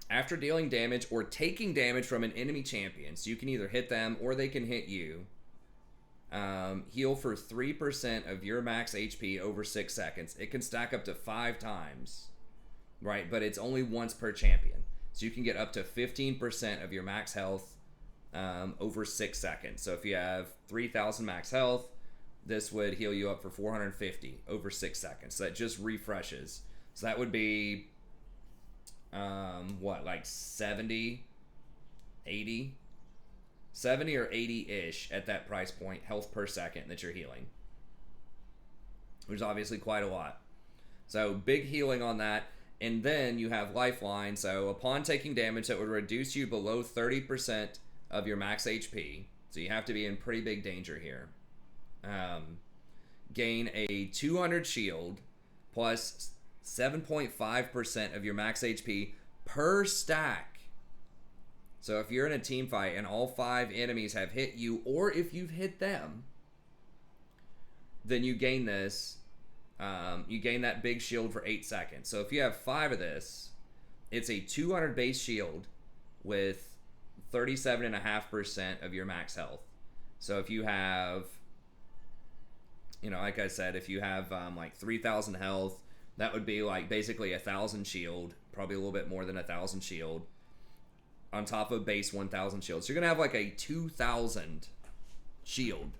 after dealing damage or taking damage from an enemy champion, so you can either hit them or they can hit you, heal for 3% of your max HP over 6 seconds. It can stack up to 5 times. Right, but it's only once per champion. So you can get up to 15% of your max health over 6 seconds. So if you have 3,000 max health, this would heal you up for 450 over 6 seconds. So that just refreshes. So that would be, like 70, 80? 70 or 80-ish at that price point, health per second that you're healing. Which is obviously quite a lot. So big healing on that. And then you have Lifeline, so upon taking damage that would reduce you below 30% of your max HP, so you have to be in pretty big danger here. Gain a 200 shield plus 7.5% of your max HP per stack. So if you're in a team fight and all 5 enemies have hit you, or if you've hit them, then you gain this. You gain that big shield for 8 seconds. So if you have 5 of this, it's a 200 base shield with 37.5% of your max health. So if you have, like I said, if you have like 3,000 health, that would be like basically 1,000 shield, probably a little bit more than 1,000 shield, on top of base 1,000 shield. So you're going to have like a 2,000 shield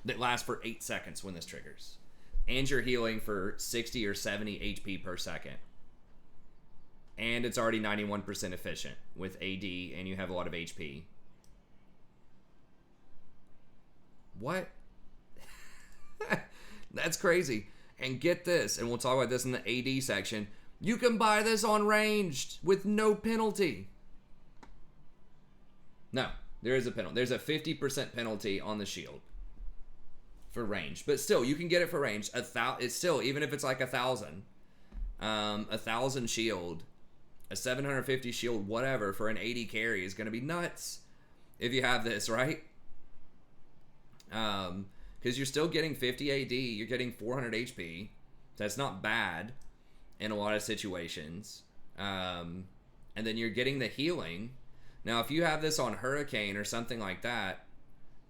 that lasts for 8 seconds when this triggers. And you're healing for 60 or 70 HP per second. And it's already 91% efficient with AD, and you have a lot of HP. What? That's crazy. And get this, and we'll talk about this in the AD section. You can buy this on ranged with no penalty. No, there is a penalty. There's a 50% penalty on the shield for range, but still, you can get it for range. It's still, even if it's like 1,000, 1,000 shield, a 750 shield, whatever, for an 80 carry is going to be nuts if you have this, right? Because you're still getting 50 AD, you're getting 400 HP. That's not bad in a lot of situations. And then you're getting the healing. Now, if you have this on Hurricane or something like that,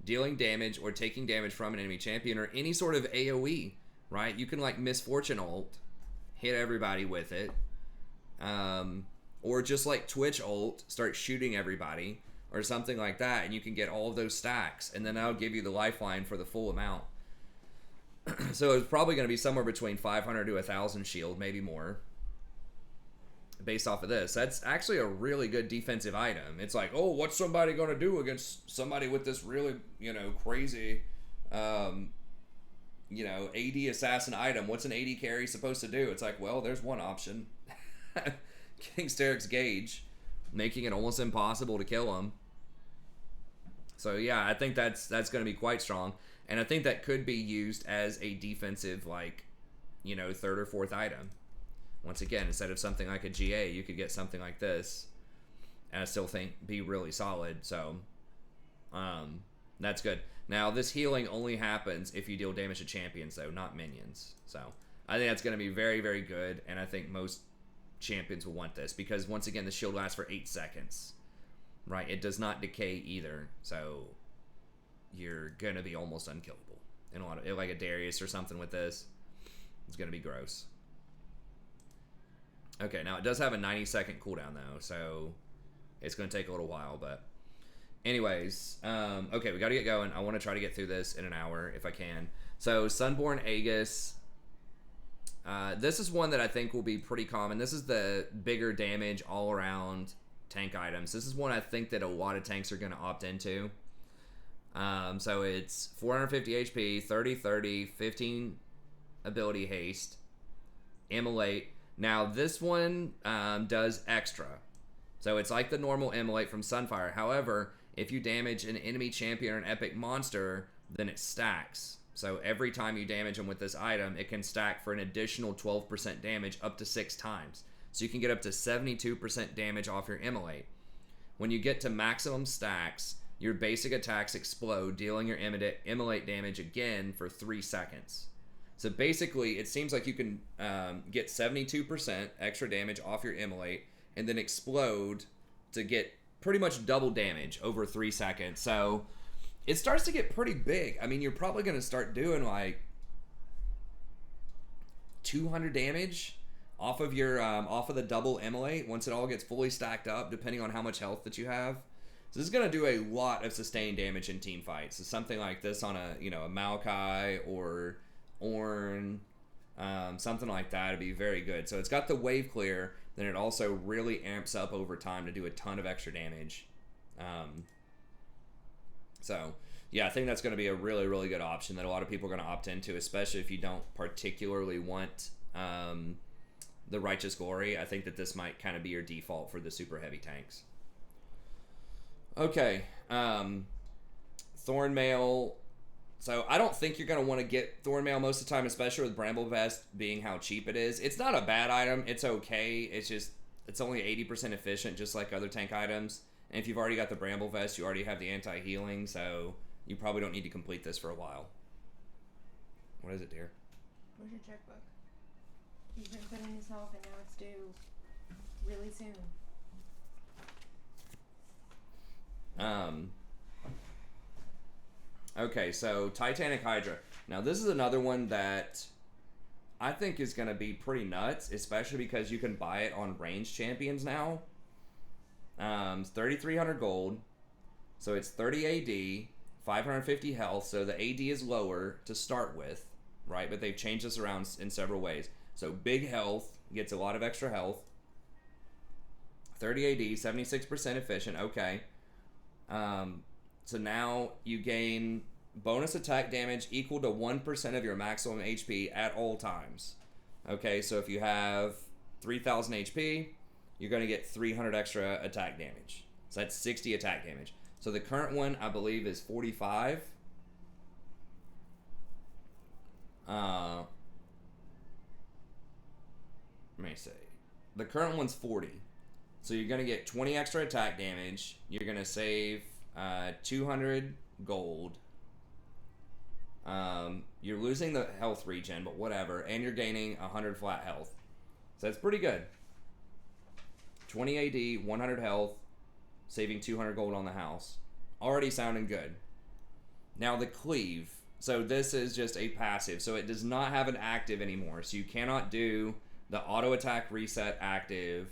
dealing damage or taking damage from an enemy champion or any sort of AoE, right? You can like Misfortune ult, hit everybody with it. Or just like Twitch ult, start shooting everybody or something like that, and you can get all of those stacks, and then that'll give you the lifeline for the full amount. So it's probably going to be somewhere between 500 to 1,000 shield, maybe more, based off of this. That's actually a really good defensive item. It's like, oh, what's somebody going to do against somebody with this really, crazy, AD assassin item? What's an AD carry supposed to do? It's like, well, there's one option. Getting Sterak's gauge, making it almost impossible to kill him. So yeah, I think that's going to be quite strong, and I think that could be used as a defensive, third or fourth item. Once again, instead of something like a GA, you could get something like this, and I still think be really solid. So, that's good. Now, this healing only happens if you deal damage to champions, though, not minions. So, I think that's going to be very, very good, and I think most champions will want this, because once again, the shield lasts for 8 seconds. Right, it does not decay either, so you're gonna be almost unkillable. In a lot of, like a Darius or something with this, it's gonna be gross. Okay, now it does have a 90-second cooldown though, so it's gonna take a little while. But anyways, okay, we gotta get going. I want to try to get through this in an hour if I can. So Sunborn Aegis. This is one that I think will be pretty common. This is the bigger damage all around tank items. This is one I think that a lot of tanks are going to opt into. So it's 450 HP, 30, 15 ability haste, immolate. Now this one does extra. So it's like the normal immolate from Sunfire. However, if you damage an enemy champion or an epic monster, then it stacks. So every time you damage them with this item, it can stack for an additional 12% damage up to 6 times. So you can get up to 72% damage off your immolate. When you get to maximum stacks, your basic attacks explode, dealing your immolate damage again for 3 seconds. So basically, it seems like you can get 72% extra damage off your immolate and then explode to get pretty much double damage over 3 seconds. So it starts to get pretty big. I mean, you're probably going to start doing like 200 damage off of your off of the double immolate once it all gets fully stacked up, depending on how much health that you have. So this is going to do a lot of sustained damage in team fights. So something like this on a a Maokai or Ornn, something like that would be very good. So it's got the wave clear, then it also really amps up over time to do a ton of extra damage. So yeah, I think that's going to be a really, really good option that a lot of people are going to opt into, especially if you don't particularly want the Righteous Glory. I think that this might kind of be your default for the super heavy tanks. Okay, Thornmail. So I don't think you're going to want to get Thornmail most of the time, especially with Bramble Vest being how cheap it is. It's not a bad item. It's okay. It's only 80% efficient, just like other tank items. And if you've already got the Bramble Vest, you already have the anti-healing, so you probably don't need to complete this for a while. What is it, dear? Where's your checkbook? You've been putting this off and now it's due really soon. Okay, so Titanic Hydra. Now this is another one that I think is going to be pretty nuts, especially because you can buy it on ranged champions now. 3,300 gold, so it's 30 AD, 550 health, so the AD is lower to start with, right? But they've changed this around in several ways. So big health, gets a lot of extra health. 30 AD, 76% efficient. Okay. So now you gain bonus attack damage equal to 1% of your maximum HP at all times. Okay, so if you have 3,000 HP, you're going to get 300 extra attack damage. So that's 60 attack damage. So the current one, I believe, is 45. Let me see. The current one's 40. So you're going to get 20 extra attack damage. You're going to save 200 gold. You're losing the health regen, but whatever. And you're gaining 100 flat health. So that's pretty good. 20 AD, 100 health, saving 200 gold on the house. Already sounding good. Now the cleave. So this is just a passive. So it does not have an active anymore. So you cannot do the auto attack reset active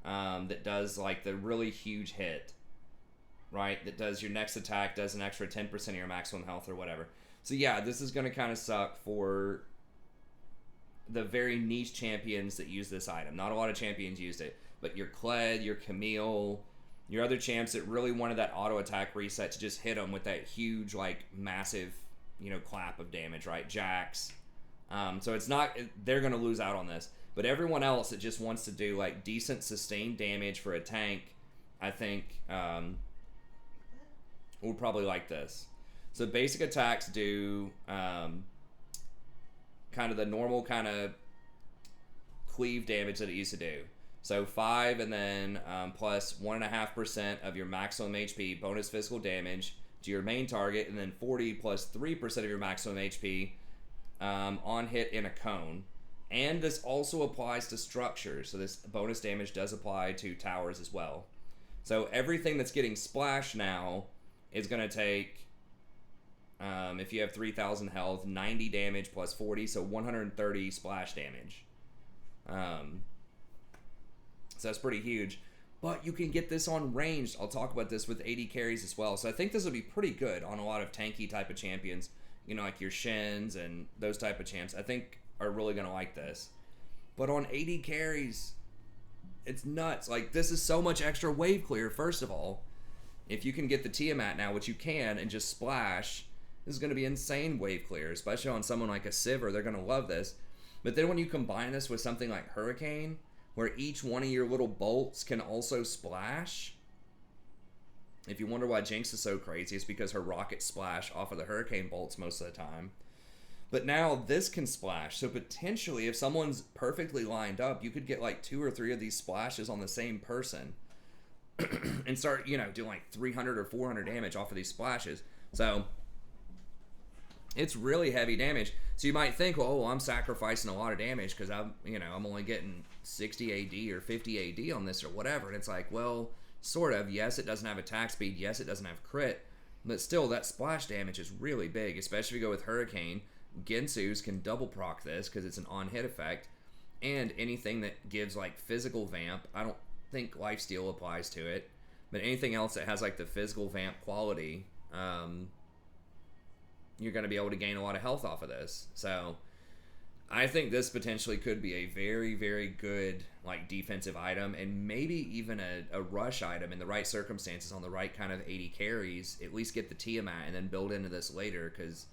that does like the really huge hit. Right? That does your next attack, does an extra 10% of your maximum health or whatever. So yeah, this is going to kind of suck for the very niche champions that use this item. Not a lot of champions used it. But your Kled, your Camille, your other champs that really wanted that auto attack reset to just hit them with that huge, like, massive, you know, clap of damage, right? Jax. So it's not, they're going to lose out on this. But everyone else that just wants to do, like, decent sustained damage for a tank, I think, will probably like this. So basic attacks do kind of the normal kind of cleave damage that it used to do. So 5 and then plus 1.5% of your maximum HP bonus physical damage to your main target, and then 40 plus 3% of your maximum HP on hit in a cone. And this also applies to structures. So this bonus damage does apply to towers as well. So everything that's getting splashed now is going to take, if you have 3,000 health, 90 damage plus 40, so 130 splash damage. So that's pretty huge. But you can get this on ranged. I'll talk about this with AD carries as well. So I think this will be pretty good on a lot of tanky type of champions. You know, like your Shins and those type of champs. I think are really going to like this. But on AD carries, it's nuts. Like, this is so much extra wave clear, first of all. If you can get the Tiamat now, which you can, and just splash, this is going to be insane wave clear. Especially on someone like a Siver, they're going to love this. But then when you combine this with something like Hurricane, where each one of your little bolts can also splash. If you wonder why Jinx is so crazy, it's because her rockets splash off of the Hurricane bolts most of the time. But now this can splash. So potentially, if someone's perfectly lined up, you could get like 2 or 3 of these splashes on the same person. And start, you know, doing like 300 or 400 damage off of these splashes. So it's really heavy damage. So you might think, well, I'm sacrificing a lot of damage because I'm only getting 60 AD or 50 AD on this or whatever. And it's like, well, sort of. Yes, it doesn't have attack speed. Yes, it doesn't have crit. But still, that splash damage is really big, especially if you go with Hurricane. Gensu's can double proc this because it's an on-hit effect. And anything that gives, like, physical vamp, I don't think Lifesteal applies to it. But anything else that has, like, the physical vamp quality, you're going to be able to gain a lot of health off of this. So I think this potentially could be a very, very good, like, defensive item, and maybe even a rush item in the right circumstances on the right kind of 80 carries. At least get the Tiamat and then build into this later because,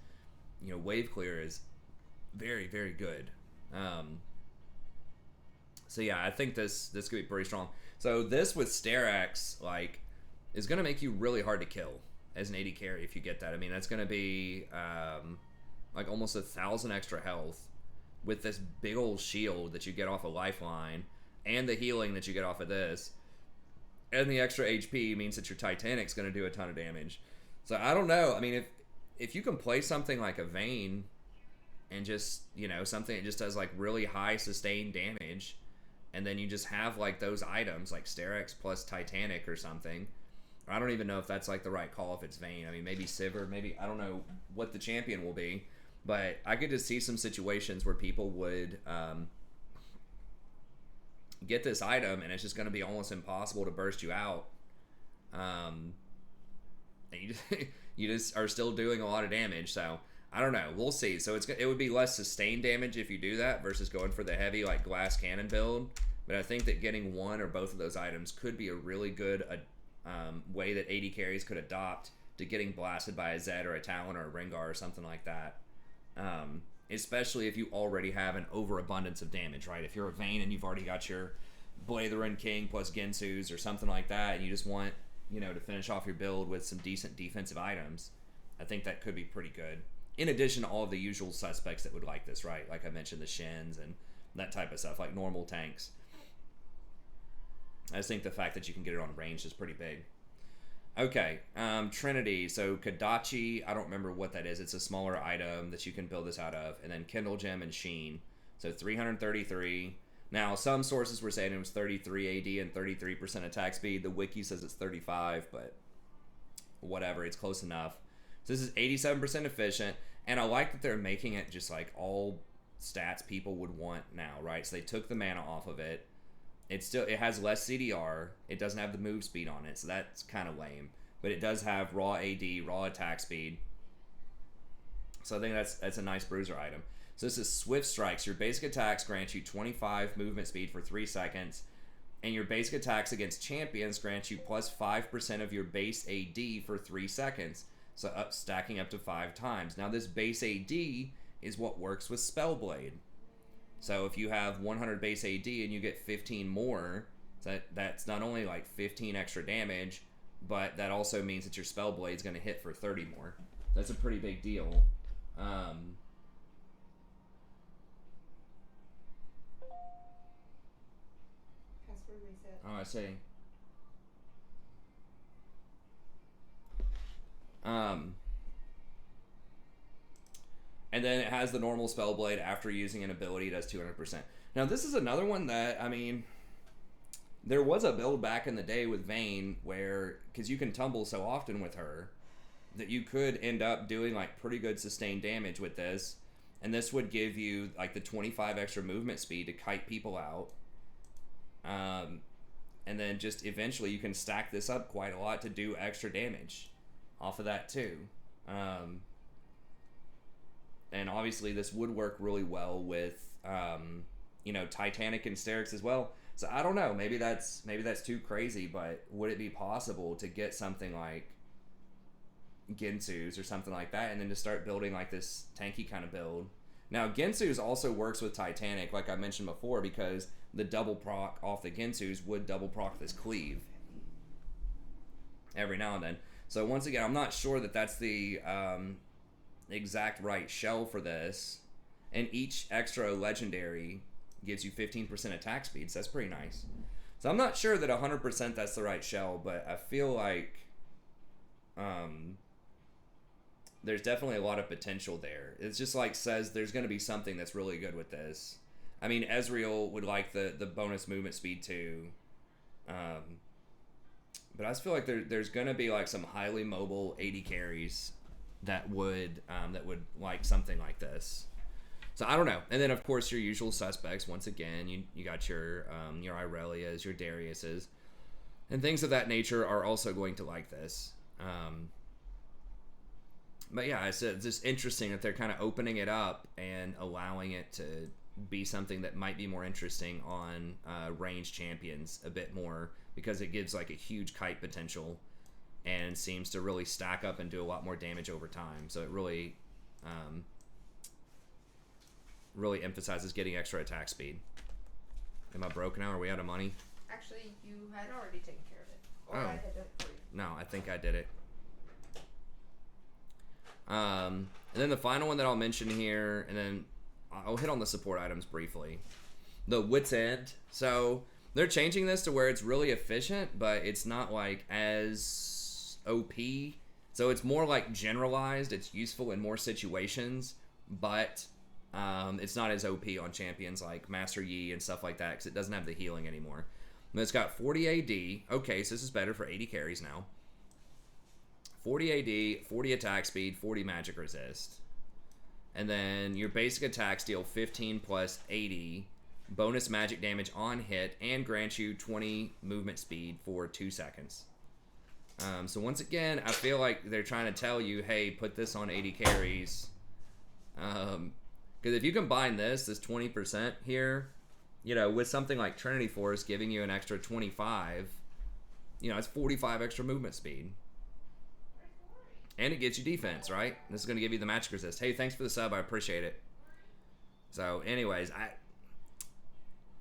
you know, wave clear is very, very good. So yeah, I think this could be pretty strong. So this with Sterak, like, is going to make you really hard to kill as an AD carry if you get that. I mean, that's going to be like almost 1,000 extra health with this big old shield that you get off a lifeline and the healing that you get off of this. And the extra HP means that your Titanic's going to do a ton of damage. So I don't know. I mean, if you can play something like a Vayne and just, you know, something that just does like really high sustained damage, and then you just have like those items like Sterak plus Titanic or something. I don't even know if that's like the right call if it's Vayne. I mean, maybe Siver, maybe, I don't know what the champion will be, but I could just see some situations where people would get this item and it's just going to be almost impossible to burst you out. And you just are still doing a lot of damage. So I don't know. We'll see. So it would be less sustained damage if you do that versus going for the heavy like glass cannon build. but I think that getting one or both of those items could be a really good way that AD carries could adopt to getting blasted by a Zed or a Talon or a Rengar or something like that. Especially if you already have an overabundance of damage, right? If you're a Vayne and you've already got your Blade of the Ruined King plus Gensu's or something like that, and you just want, to finish off your build with some decent defensive items, I think that could be pretty good. In addition to all of the usual suspects that would like this, right? Like I mentioned, the Shins and that type of stuff, like normal tanks. I just think the fact that you can get it on range is pretty big. Okay, Trinity. So Kadachi, I don't remember what that is. It's a smaller item that you can build this out of. And then Kindle Gem and Sheen. So 333. Now, some sources were saying it was 33 AD and 33% attack speed. The wiki says it's 35, but whatever, it's close enough. So this is 87% efficient, and I like that they're making it just like all stats people would want now, right? So they took the mana off of it. It has less CDR. It doesn't have the move speed on it, so that's kind of lame. But it does have raw AD, raw attack speed. So I think that's a nice bruiser item. So this is Swift Strikes. Your basic attacks grant you 25 movement speed for 3 seconds, and your basic attacks against champions grant you plus 5% of your base AD for 3 seconds. So stacking up to 5 times. Now this base AD is what works with Spellblade. So if you have 100 base AD and you get 15 more, that's not only like 15 extra damage, but that also means that your Spellblade is going to hit for 30 more. That's a pretty big deal. Password reset. Oh, I see. And then it has the normal Spellblade after using an ability, it does 200%. Now this is another one that, I mean, there was a build back in the day with Vayne where, because you can tumble so often with her, that you could end up doing like pretty good sustained damage with this. And this would give you like the 25 extra movement speed to kite people out. And then just eventually you can stack this up quite a lot to do extra damage off of that too. And obviously this would work really well with, Titanic and Sterak as well. So I don't know, maybe that's too crazy, but would it be possible to get something like Gensu's or something like that, and then to start building like this tanky kind of build? Now Gensu's also works with Titanic, like I mentioned before, because the double proc off the Gensu's would double proc this cleave every now and then. So once again, I'm not sure that that's the exact right shell for this, and each extra legendary gives you 15% attack speed, so that's pretty nice. So I'm not sure that 100% that's the right shell, but I feel like there's definitely a lot of potential there. It's just like says there's going to be something that's really good with this. I mean, Ezreal would like the bonus movement speed too, but I just feel like there's going to be like some highly mobile AD carries that would like something like this. So I don't know. And then of course your usual suspects. Once again, you got your Irelias, your Dariuses, and things of that nature are also going to like this. But yeah, it's just interesting that they're kind of opening it up and allowing it to be something that might be more interesting on ranged champions a bit more, because it gives like a huge kite potential and seems to really stack up and do a lot more damage over time. So it really really emphasizes getting extra attack speed. Am I broke now? Are we out of money? Actually, you had already taken care of it. Or Oh. I had done it for you. No, I think I did it. And then the final one that I'll mention here, and then I'll hit on the support items briefly. The Wits End. So they're changing this to where it's really efficient, but it's not like as OP. So it's more like generalized. It's useful in more situations, but it's not as OP on champions like Master Yi and stuff like that, because it doesn't have the healing anymore. And it's got 40 AD. Okay, so this is better for 80 carries now. 40 AD, 40 attack speed, 40 magic resist. And then your basic attacks deal 15 plus 80 bonus magic damage on hit and grant you 20 movement speed for 2 seconds. So once again, I feel like they're trying to tell you, hey, put this on 80 carries. Because if you combine this 20% here, you know, with something like Trinity Force giving you an extra 25, you know, it's 45 extra movement speed. And it gets you defense, right? This is going to give you the magic resist. Hey, thanks for the sub. I appreciate it. So, anyways,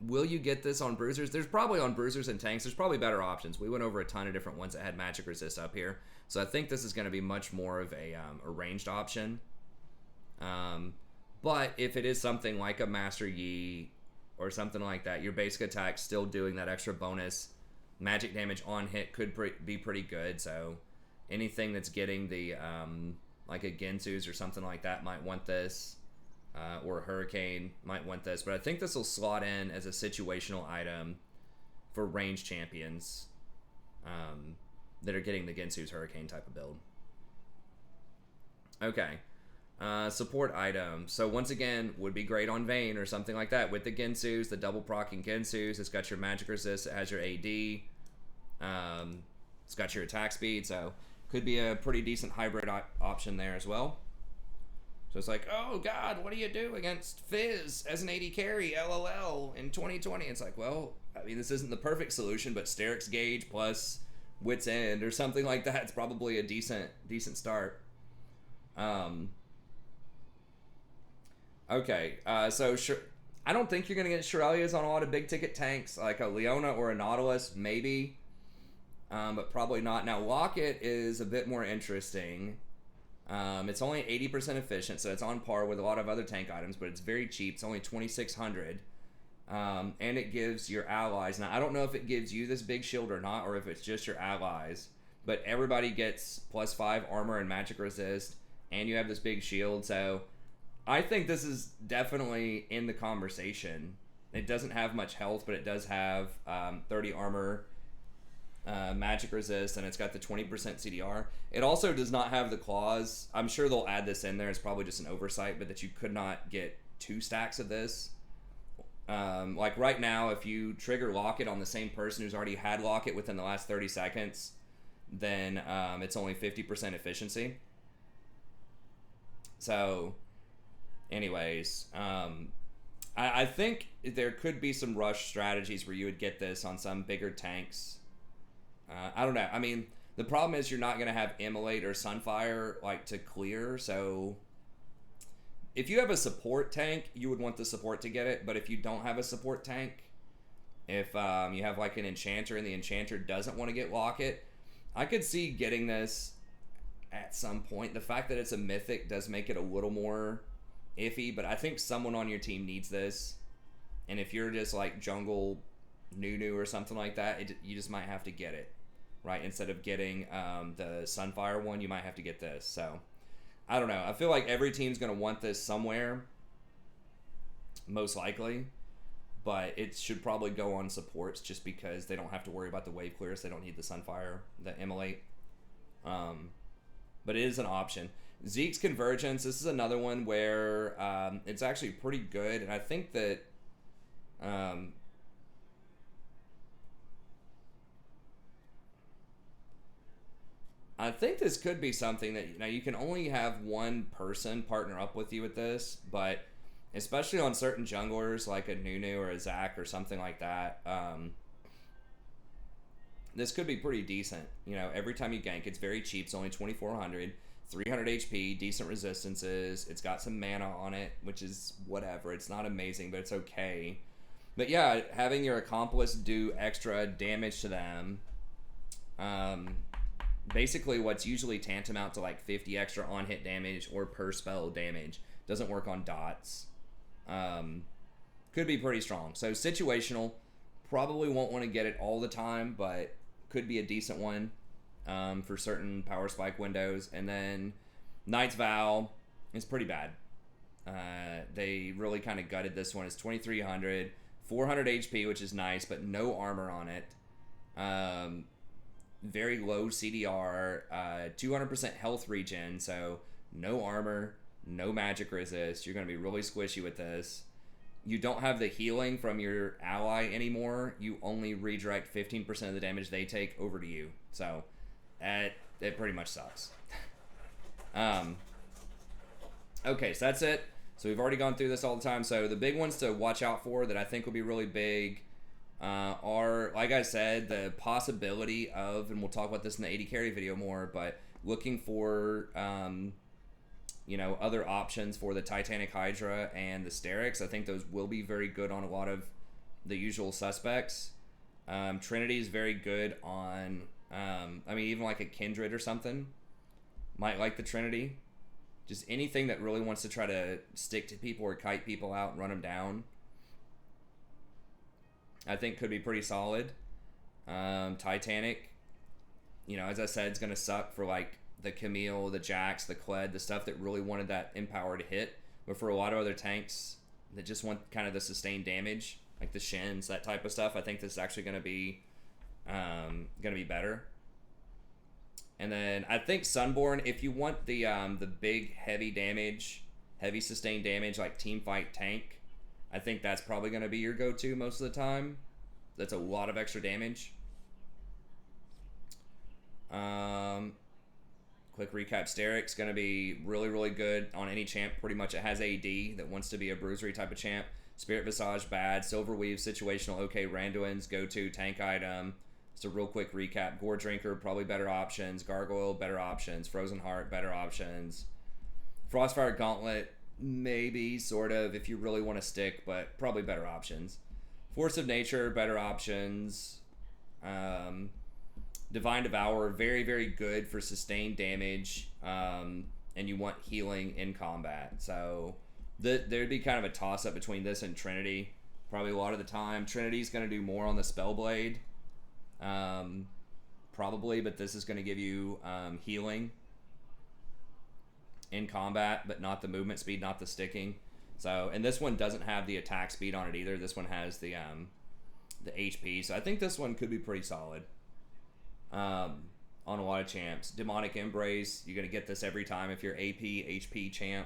will you get this on bruisers? There's probably on bruisers and tanks. There's probably better options. We went over a ton of different ones that had magic resist up here. So I think this is going to be much more of a ranged option. But if it is something like a Master Yi or something like that, your basic attack still doing that extra bonus magic damage on hit could be pretty good. So anything that's getting the like a Gensu's or something like that might want this, or a Hurricane might want this. But I think this will slot in as a situational item for range champions that are getting the Gensu's Hurricane type of build. Okay. Support item. So once again, would be great on Vayne or something like that. With the Gensu's, the double procking Gensu's, it's got your magic resist, it has your AD, it's got your attack speed, so could be a pretty decent hybrid option there as well. So it's like, oh god, what do you do against Fizz as an AD carry, LOL, in 2020? It's like, well, I mean, this isn't the perfect solution, but Sterak's Gauge plus Wits End or something like that, it's probably a decent start. Okay, so sure, I don't think you're going to get Shirelias on a lot of big ticket tanks, like a Leona or a Nautilus, maybe, but probably not. Now, Locket is a bit more interesting. It's only 80% efficient, so it's on par with a lot of other tank items, but it's very cheap. It's only 2,600, and it gives your allies. Now, I don't know if it gives you this big shield or not, or if it's just your allies, but everybody gets +5 armor and magic resist, and you have this big shield, so I think this is definitely in the conversation. It doesn't have much health, but it does have 30 armor, magic resist, and it's got the 20% CDR. It also does not have the claws. I'm sure they'll add this in there. It's probably just an oversight, but that you could not get 2 stacks of this. Like right now, if you trigger Locket on the same person who's already had Locket within the last 30 seconds, then it's only 50% efficiency. So anyways, I think there could be some rush strategies where you would get this on some bigger tanks. I don't know. I mean, the problem is you're not going to have Immolate or Sunfire like to clear. So if you have a support tank, you would want the support to get it. But if you don't have a support tank, if you have like an Enchanter and the Enchanter doesn't want to get Locket, I could see getting this at some point. The fact that it's a mythic does make it a little more iffy, but I think someone on your team needs this. And if you're just like jungle Nunu or something like that, you just might have to get it, right? Instead of getting the Sunfire one, you might have to get this. So I don't know. I feel like every team's going to want this somewhere, most likely, but it should probably go on supports just because they don't have to worry about the wave clears. They don't need the Sunfire, the Immolate. But it is an option. Zeke's Convergence, this is another one where it's actually pretty good, and I think that I think this could be something that, you know, you can only have one person partner up with you with this, but especially on certain junglers like a Nunu or a Zac or something like that, this could be pretty decent. You know, every time you gank, it's very cheap. It's only 2,400, 300 HP, decent resistances. It's got some mana on it, which is whatever. It's not amazing, but it's okay. But yeah, having your accomplice do extra damage to them, basically what's usually tantamount to like 50 extra on-hit damage or per spell damage. Doesn't work on dots. Could be pretty strong. So situational. Probably won't want to get it all the time, but could be a decent one for certain power spike windows. And then Knight's Vow is pretty bad. They really kind of gutted this one. It's 2,300, 400 HP, which is nice, but no armor on it. Very low CDR, 200% health regen, so no armor, no magic resist. You're going to be really squishy with this. You don't have the healing from your ally anymore. You only redirect 15% of the damage they take over to you. So it pretty much sucks. Okay, so that's it. So we've already gone through this all the time. So the big ones to watch out for that I think will be really big are, like I said, the possibility of, and we'll talk about this in the 80 carry video more, but looking for, you know, other options for the Titanic Hydra and the Steraks. I think those will be very good on a lot of the usual suspects. Trinity is very good on, I mean, even like a Kindred or something. Might like the Trinity. Just anything that really wants to try to stick to people or kite people out and run them down, I think could be pretty solid. Titanic, you know, as I said, it's going to suck for like the Camille, the Jax, the Kled, the stuff that really wanted that Empower to hit. But for a lot of other tanks that just want kind of the sustained damage, like the Shins, that type of stuff, I think this is actually going to be better. And then I think Sunborn, if you want the big heavy damage, heavy sustained damage like team fight tank, I think that's probably going to be your go-to most of the time. That's a lot of extra damage. Quick recap, Sterak's going to be really, really good on any champ. Pretty much it has AD that wants to be a bruisery type of champ. Spirit Visage, bad. Silverweave, situational, okay. Randuin's go-to tank item. Just a real quick recap. Goredrinker, probably better options. Gargoyle, better options. Frozen Heart, better options. Frostfire Gauntlet, maybe, sort of, if you really want to stick, but probably better options. Force of Nature, better options. Divine Devourer, very, very good for sustained damage, and you want healing in combat. So there'd be kind of a toss-up between this and Trinity, probably a lot of the time. Trinity's going to do more on the Spellblade, probably, but this is going to give you healing in combat, but not the movement speed, not the sticking. So, and this one doesn't have the attack speed on it either. This one has the HP. So I think this one could be pretty solid. On a lot of champs. Demonic Embrace, you're going to get this every time if you're AP, HP champ.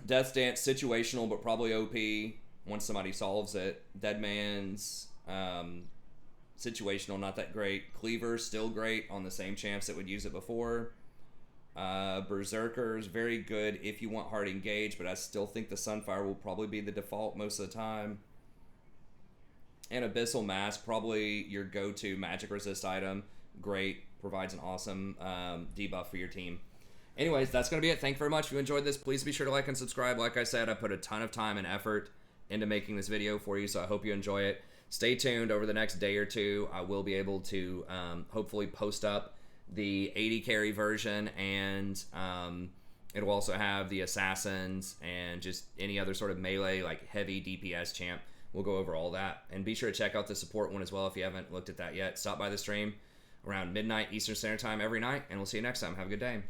Death Dance, situational, but probably OP once somebody solves it. Deadman's situational, not that great. Cleaver, still great on the same champs that would use it before. Berserker's very good if you want hard engage, but I still think the Sunfire will probably be the default most of the time. And Abyssal Mask, probably your go-to magic resist item. Great, provides an awesome debuff for your team. Anyways, that's going to be it. Thank you very much. If you enjoyed this, please be sure to like and subscribe. Like I said, I put a ton of time and effort into making this video for you, so I hope you enjoy it. Stay tuned. Over the next day or two, I will be able to hopefully post up the 80 carry version, and it'll also have the assassins and just any other sort of melee, like heavy DPS champ. We'll go over all that. And be sure to check out the support one as well if you haven't looked at that yet. Stop by the stream around midnight Eastern Standard Time every night, and we'll see you next time. Have a good day.